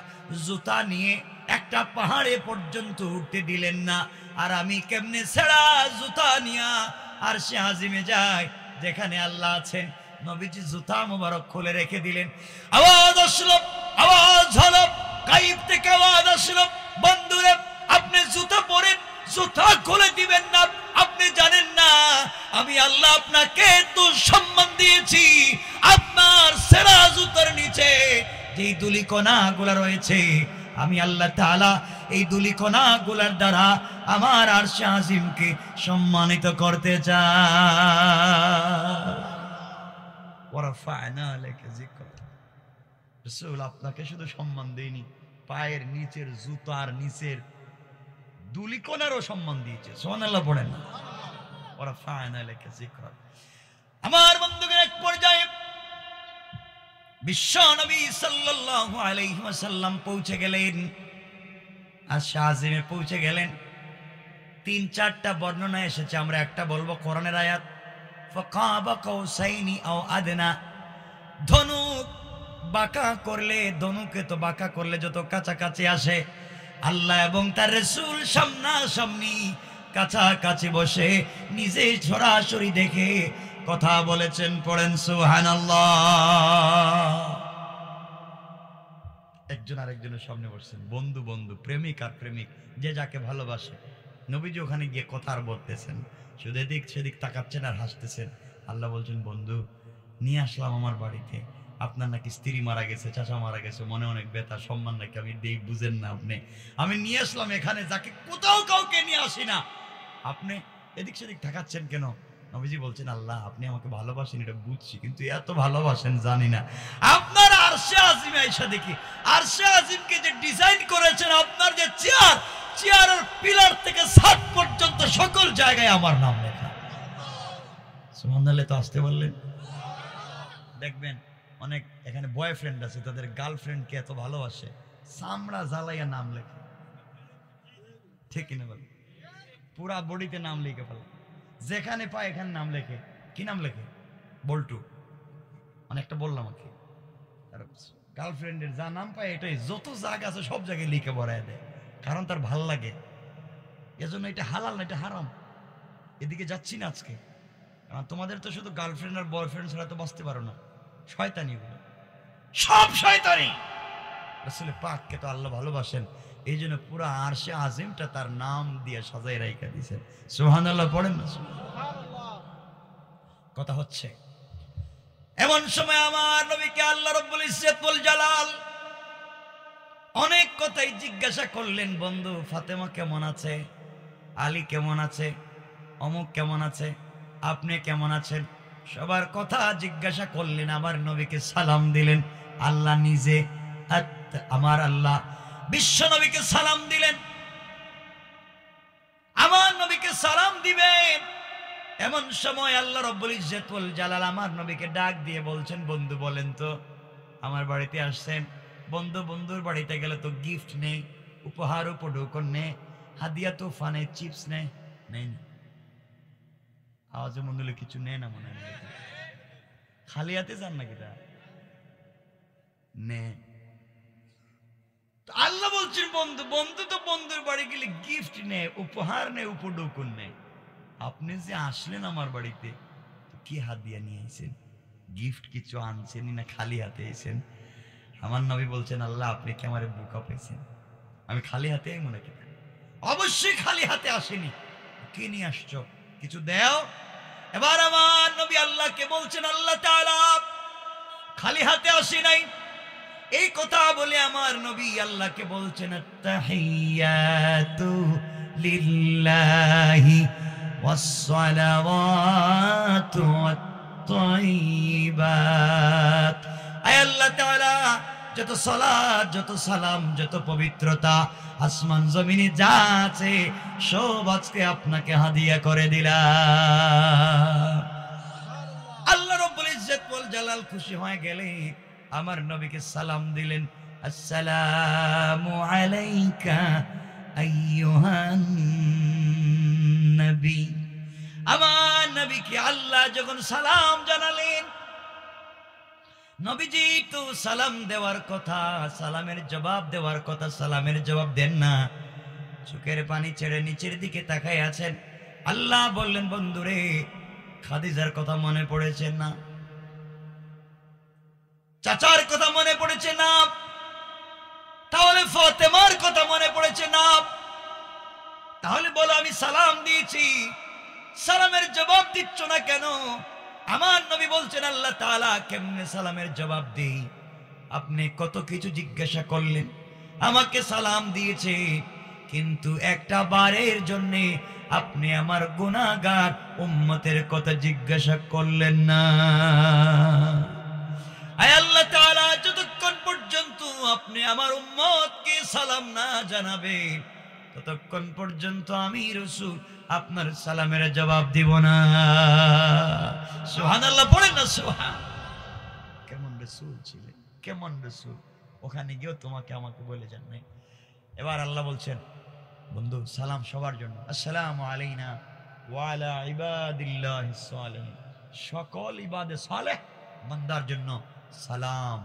জুতা নিয়ে একটা পাহাড়ে পর্যন্ত উঠতে দিলেন না, আর আমি কেমনে ছেঁড়া জুতা নিয়া আর সে আজিমে যায় যেখানে আল্লাহ আছেন। নবীজি জুতা মুবারক খুলে রেখে দিলেন। আওয়াজ আসলো, আওয়াজ হলো, গায়েব থেকে আওয়াজ আসলো, বন্ধুরে আপনি জুতা পরেন, জুতা খুলে দিবেন না। আপনি জানেন না আমি আল্লাহ আপনাকে তো সম্মান দিয়েছি, আপনার সেরা জুতার নিচে যে ধুলিকণা গুলা রয়েছে, আমি আল্লাহ তাআলা এই ধুলিকণা গুলার দ্বারা আমার আরশে আজিমকে সম্মানিত করতে চাই। ওয়ারাফা'না লাকা যিকরাক। রাসূল আপনাকে শুধু সম্মান দেইনি, পায়ের নিচের জুতার নিচের ধুলিকণারও সম্মান দিয়েছে। সুবহানাল্লাহ পড়েন না। ওয়ারাফা'না লাকা যিকরাক। আমার বন্ধুগণ, এক পর্যায়ে বিশ্ব নবী সাল্লাল্লাহু আলাইহি ওয়াসাল্লাম পৌঁছে গেলেন, আরশে আজিমে পৌঁছে গেলেন। ৩-৪টা বর্ণনা এসেছে, আমরা একটা বলবো কোরআনের আয়াত, ফাকাবা কাউসাইনি আও আদনা। ধনুক বাঁকা করলে, ধনুকে তো বাঁকা করলে যত কাছাকাছি আসে, আল্লাহ এবং তার রাসূল সামনাসামনি কাছাকাছি বসে নিজে সরাসরি দেখে কথা বলেছেন। পড়েন সুবহানাল্লাহ। একজন আরেকজনের সামনে বসছেন, বন্ধু বন্ধু, প্রেমিক আর প্রেমিক, যে যাকে ভালোবাসে। নবীজি ওখানে গিয়ে কথা আর বলতেছেন, শুধু এদিক সেদিক তাকাচ্ছেন আর হাসতেছেন। আল্লাহ বলছেন, বন্ধু নিয়ে আসলাম আমার বাড়িতে, আপনার নাকি স্ত্রী মারা গেছে, চাচা মারা গেছে, মনে অনেক ব্যথা, সম্মান নাকি আমি দেই, বুঝেন না আপনি। আমি নিয়ে আসলাম এখানে, যাকে কোথাও কাউকে নিয়ে আসি না, আপনি এদিক সেদিক তাকাচ্ছেন কেন? নবীজি বলছেন, আল্লাহ আপনি আমাকে ভালোবাসেন এটা বুঝছি, কিন্তু এত ভালোবাসেন জানি না। আপনার আরশে আজিমে আয়েশা দেখি, আরশে আজিমকে যে ডিজাইন করেছেন, আপনার যে চেয়ার, চেয়ারের পিলার থেকে ছাদ পর্যন্ত সকল জায়গায় আমার নাম লেখা। সুবহানাল্লাহ। তো আসতে বললেন। দেখবেন অনেক এখানে বয়ফ্রেন্ড আছে, তাদের গার্লফ্রেন্ডকে এত ভালোবাসে, চামড়া জ্বালাইয়া নাম লেখে, ঠিক কিনা বল? পুরা বডিতে নাম লিখে ফেলে, যেখানে পায় এখানে নাম লেখে। কি নাম লেখে? বল্টু। অনেকটা বললাম আর কি, গার্লফ্রেন্ডের যা নাম পায় এটাই, যত জায়গা আছে সব জায়গায় লিখে বড়ায় দেয়, কারণ তার ভাল লাগে। এজন্য এটা হালাল না, এটা হারাম। এদিকে যাচ্ছি না আজকে, কারণ তোমাদের তো শুধু গার্লফ্রেন্ড আর বয়ফ্রেন্ড ছাড়া তো বাঁচতে পারো না, শয়তানি গুলো সব শয়তানি। রাসূল পাককে তো আল্লাহ ভালোবাসেন, এই জন্য পুরো আরশে আজিমটা তার নাম দিয়ে সাজাই রাইখা দিয়েছেন। সুবহানাল্লাহ পড়েন না? কথা হচ্ছে এমন সময় আমার নবীকে আল্লাহ রাব্বুল ইজ্জত ওয়াল জালাল অনেক কথাই জিজ্ঞাসা করলেন। বন্ধু ফাতেমা কেমন আছে, আলী কেমন আছে, অমুক কেমন আছে, আপনি কেমন আছেন, সবার কথা জিজ্ঞাসা করলেন। আমার নবীকে সালাম দিলেন। আল্লাহ নিজে, আমার আল্লাহ বিশ্ব নবীকে সালাম দিলেন। আমার নবীকে সালাম দিবেন এমন সময় আল্লাহ রাব্বুল ইজ্জত ওয়াল জালাল আমার নবীকে ডাক দিয়ে বলছেন, বন্ধু বলেন তো, আমার বাড়িতে আসছেন, বন্ধু বন্ধুর বাড়িতে গেলে তো গিফট নেই, উপহার উপঢৌকন নেই, হাদিয়া তোফা নেই, চিপস নেই, নেই না? আওয়াজে মন্ডলে কিছু নেই না মনে হয়, খালি হাতে যান নাকি তা নে। আল্লাহ বলছেন বন্ধু বন্ধু তো বন্ধুর বাড়ি গেলে গিফট নেই, উপহার নেই, উপঢৌকন নেই। আপনি যে আসলেন আমার বাড়িতে, কি হাদিয়া নিয়ে আইছেন? গিফট কিছু আনছেন না, খালি হাতে আইছেন? আমার নবী বলছেন, আল্লাহ আপনি কি আমারে বোকা পেয়েছেন? আমি খালি হাতে মনে করি? অবশ্যই খালি হাতে আসেনি। কি নিয়ে আসছো? কিছু দেও। এবার আমার নবী আল্লাহকে বলছেন, আল্লাহ তাআলা খালি হাতে আসি নাই। এই কথা বলে আমার নবী আল্লাহকে বলছেন, আত্তাহিয়াতু লিল্লাহি ওয়াসসালাওয়াতু আত-তাইয়্যিবাত। আয় আল্লাহ তাআলা, যত সালাত, যত সালাম, যত পবিত্রতা আসমান জমিনে যা আছে সব আজকে আপনাকে হাদিয়া করে দিলাম। আল্লাহ রাব্বুল ইজ্জত ওয়াল জালাল খুশি হয়ে গেলে আমার নবীকে সালাম দিলেন, আসসালামু আলাইকা আইয়ুহান নবী। আমার নবীকে আল্লাহ যখন সালাম জানালেন, নবীজি তো সালাম দেওয়ার কথা, সালামের জবাব দেওয়ার কথা, সালামের জবাব দেন না, চোখের পানি ছেড়ে নিচের দিকে তাকায় আছেন। আল্লাহ বললেন, বন্ধুরে খাদিজার কথা মনে পড়েছে না? চাচার কথা মনে পড়েছে না? তাহলে ফাতেমার কথা মনে পড়েছে না? তাহলে বলো আমি সালাম দিয়েছি, সালামের জবাব দিচ্ছ না কেন? আমার নবী বলছেন, আল্লাহ তাআলা কেমনে সালামের জবাব দেই? আপনি কত কিছু জিজ্ঞাসা করলেন, আমাকে সালাম দিয়েছে, কিন্তু একটা বারের জন্য আপনি আমার গুনাহগার উম্মতের কথা জিজ্ঞাসা করলেন না। আয় আল্লাহ তাআলা, যতক্ষণ পর্যন্ত আপনি আমার উম্মতকে সালাম না জানাবেন, ততক্ষণ পর্যন্ত আমি রাসূল আপনার সালামের জবাব দিব না। সুবহানাল্লাহ পড়েন না? সুবহান। কেমন রাসূল ছিলেন, কেমন রাসূল! ওখানে গিয়েও তোমাকে আমাকে বলে যান নাই। এবার আল্লাহ বলছেন, বন্ধু সালাম সবার জন্য, আসসালামু আলাইনা ওয়া আলা ইবাদিল্লাহিস সালিহিন। সকল ইবাদে সালেহ বান্দার জন্য সালাম।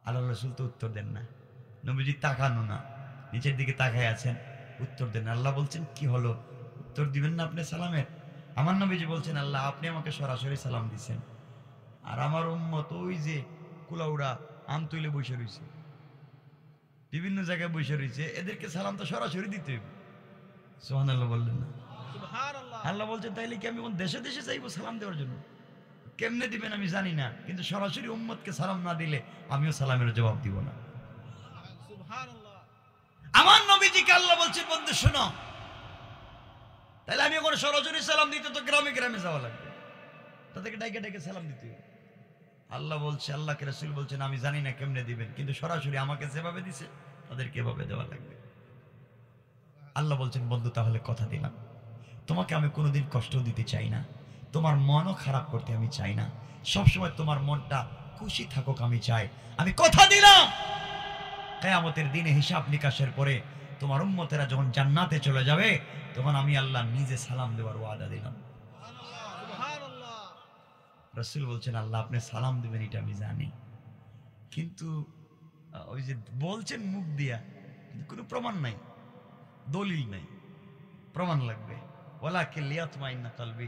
আল্লাহ রাসূল তো উত্তর দেন না, নবীজি তাকানো না, নিচের দিকে তাকায় আছেন, উত্তর দেন। আল্লাহ বলছেন, কি হলো, উত্তর দিবেন না আপনি সালামের? আমার নবীজি বলছেন, আল্লাহ আপনি আমাকে সরাসরি সালাম দিছেন, আর আমার উম্মত ওই যে কুলাউড়া আম তুলে বসে রয়েছে, বিভিন্ন জায়গায় বসে রয়েছে, এদেরকে সালাম তো সরাসরি দিতে হবে। সুবহানাল্লাহ বললেন না? আল্লাহ বলছেন, তাইলে কি আমি দেশে দেশে চাইবো সালাম দেওয়ার জন্য? কেমনে দিবেন আমি জানি না, কিন্তু সরাসরি উম্মতকে সালাম না দিলে আমিও সালামের জবাব দিব না। আমার নবীজিকে আল্লাহ বলছেন, বন্ধু শোনো, তাহলে আমি ওখানে সরাসরি সালাম দিতে তো গ্রামে গ্রামে যাওয়া লাগবে, তাদেরকে ডাইকে ডাইকে সালাম দিতে হবে। আল্লাহ বলছে, আল্লাহকে রাসূল বলছেন, আমি জানি না কেমনে দিবেন, কিন্তু সরাসরি আমাকে যেভাবে দিছে তাদেরকে এভাবে দেওয়া লাগবে। আল্লাহ বলছেন, বন্ধু তাহলে কথা দিলাম, তোমাকে আমি কোনোদিন কষ্ট দিতে চাই না, তোমার মনও খারাপ করতে আমি চাই না, সবসময় তোমার মনটা খুশি থাকুক আমি চাই। আমি কথা দিলাম, কিয়ামতের দিনে হিসাব নিকাশের পরে তোমার উম্মতেরা যখন জান্নাতে চলে যাবে, তখন আমি আল্লাহ নিজে সালাম দেওয়ার ওয়াদা দিলাম। রাসূল বলছেন, আল্লাহ আপনি সালাম দিবেন এটা আমি জানি, কিন্তু ওই যে বলছেন মুখ দিয়া, কোনো প্রমাণ নাই, দলিল নাই, প্রমাণ লাগবে। ওয়ালাকিন লিয়াতমাইন্না কলবি।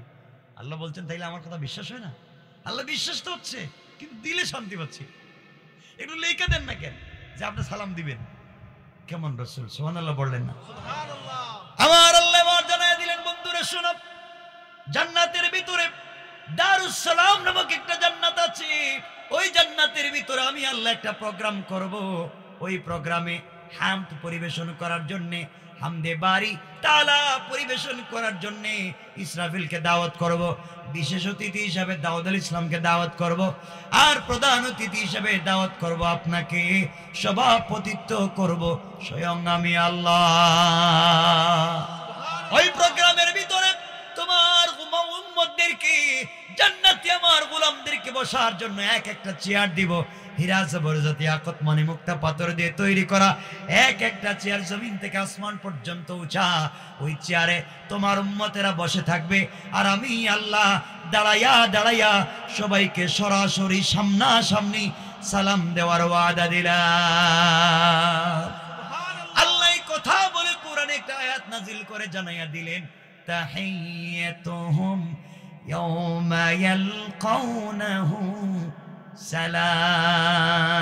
আল্লাহ বলছেন তাইলে আমার কথা বিশ্বাস হয় না? আল্লাহ বিশ্বাস তো হচ্ছে, কিন্তু দিলে শান্তি পাচ্ছি। একটু লেখা দেন না কেন যে আপনি সালাম দিবেন? কেমন রাসূল সুবহানাল্লাহ বললেন না? সুবহানাল্লাহ। আমার আল্লাহ এবার জানায় দিলেন, বন্ধুরা শোনো, জান্নাতের ভিতরে দারুস সালাম নামক একটা জান্নাত আছে। ওই জান্নাতের ভিতরে আমি আল্লাহ একটা প্রোগ্রাম করব। ওই প্রোগ্রামে হামদ পরিবেশন করার জন্য, হামদে বারি তাআলা পরিবেশন করার জন্য ইসরাফিলকে দাওয়াত করব। বিশেষ অতিথি হিসাবে দাউদ আলাইহিস সালামকে দাওয়াত করব। আর প্রধান অতিথি হিসাবে দাওয়াত করব আপনাকে। সভাপতিত্ব করব স্বয়ং আমি আল্লাহ। ওই প্রোগ্রামের ভিতরে তোমার উম্মতদেরকে, জান্নাতি আমার গোলামদেরকে বসার জন্য এক একটা চেয়ার দিব। হীরা জবরদস্তি আকত মানে মুক্তা পাথর দিয়ে তৈরি করা এক একটা চেয়ার, জমিন থেকে আসমান পর্যন্ত উঁচা। ওই চেয়ারে তোমার উম্মতেরা বসে থাকবে, আর আমি আল্লাহ দাঁড়াইয়া দাঁড়াইয়া সবাইকে সরাসরি সামনাসামনি সালাম দেওয়ার ওয়াদা দিলাম। আল্লাহ কথা বলে কোরআনে একটা আয়াত নাজিল করে জানাইয়া দিলেন, তাহিয়াতুহুম ইয়াওমা ইয়ালকাউনাহু সালাম।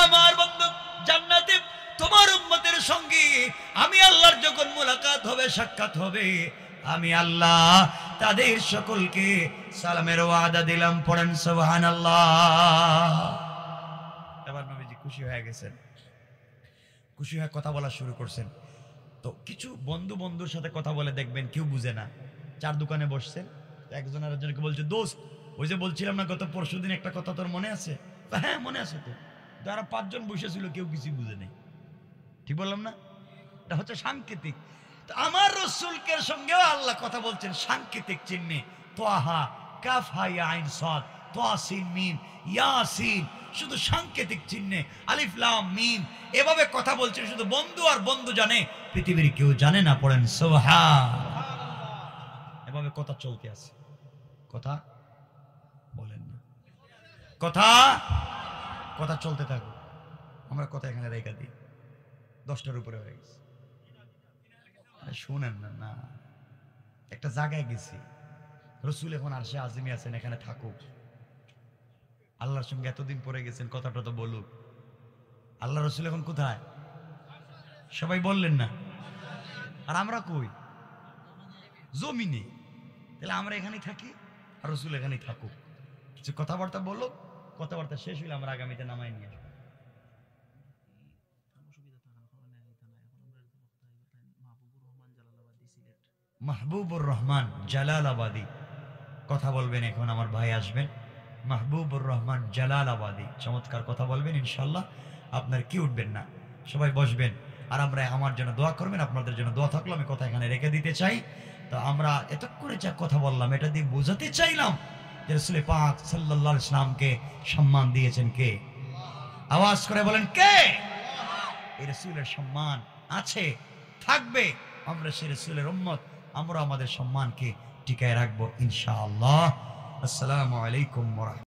আমার বন্ধু, জান্নাতে তোমার উম্মতের সঙ্গে আমি আল্লাহর যখন মুলাকাত হবে, সাক্ষাৎ হবে, আমি আল্লাহ তাদের সকলকে সালামের ওয়াদা দিলাম। পড়েন সুবহানাল্লাহ। এবার নবীজি খুশি হয়ে গেছেন, খুশি হয়ে কথা বলা শুরু করছেন। তো কিছু বন্ধুর সাথে কথা বলে দেখবেন কেউ বুঝে না। চার দোকানে বসছেন, একজন আরেকজনকে বলছে, দোস্ত ওই যে বলছিলাম না গত পরশুদিন একটা কথা, তোর মনে আছে? হ্যাঁ মনে আছে তো। যারা পাঁচজন বসেছিল কেউ কিছু বুঝে নেই। ঠিক বললাম না? এটা হচ্ছে সাংকেতিক। তো আমার রাসূলকে সঙ্গেও আল্লাহ কথা বলছেন সাংকেতিক চিহ্নে। তাহা কাফ হা ইয়া আইন সাদ তাসিন মিম ইয়াসিন, শুধু সাংকেতিক চিহ্নে আলিফ লাম মিম, এভাবে কথা বলছেন। শুধু বন্ধু আর বন্ধু জানে, পৃথিবীর কেউ জানে না। পড়েন সুবহানাল্লাহ। এভাবে কথা চলতে আছে। কথা বলেন না, কথা কথা চলতে থাকো। আমরা কথা এখানে রেখে দিই। 10টার উপরে হয়ে গেছে। শুনেন না, না একটা জায়গায় গেছি, রসুল এখন আরশে আজিমে আছেন, এখানে থাকুক। আল্লাহর সঙ্গে এতদিন পরে গেছেন, কথাটা তো বলুক। আল্লাহ রসুল এখন কোথায়? সবাই বললেন না? আর আমরা কই? জমিনে। তাহলে আমরা এখানেই থাকি আর রসুল এখানেই থাকুক। কিছু কথাবার্তা বললো, কথাবার্তা শেষ হইলে আমরা আগামীতে নামাই নিয়ে আসবো। মাহবুবুর রহমান জালালাবাদী কথা বলবেন এখন। আমার ভাই আসবেন, মাহবুবুর রহমান জালালাবাদী, চমৎকার কথা বলবেন ইনশাল্লাহ। আপনার কি উঠবেন না, সবাই বসবেন। আর আমরা আমার জন্য দোয়া করবেন, আপনাদের জন্য দোয়া থাকলো। আমি কথা এখানে রেখে দিতে চাই। তো আমরা এতক্ষণে যা কথা বললাম, এটা দিয়ে বোঝাতে চাইলাম যে রাসূল পাক সাল্লাল্লাহু আলাইহি ওয়াসাল্লামকে সম্মান দিয়েছেন কে? আওয়াজ করে বলেন কে? এই রাসূলের সম্মান আছে, থাকবে। আমরা সেই রাসূলের উম্মত, আমরা আমাদের সম্মানকে টিকায় রাখবো ইনশাআল্লাহ। আসসালামু আলাইকুম ওয়া রাহমাতুল্লাহ।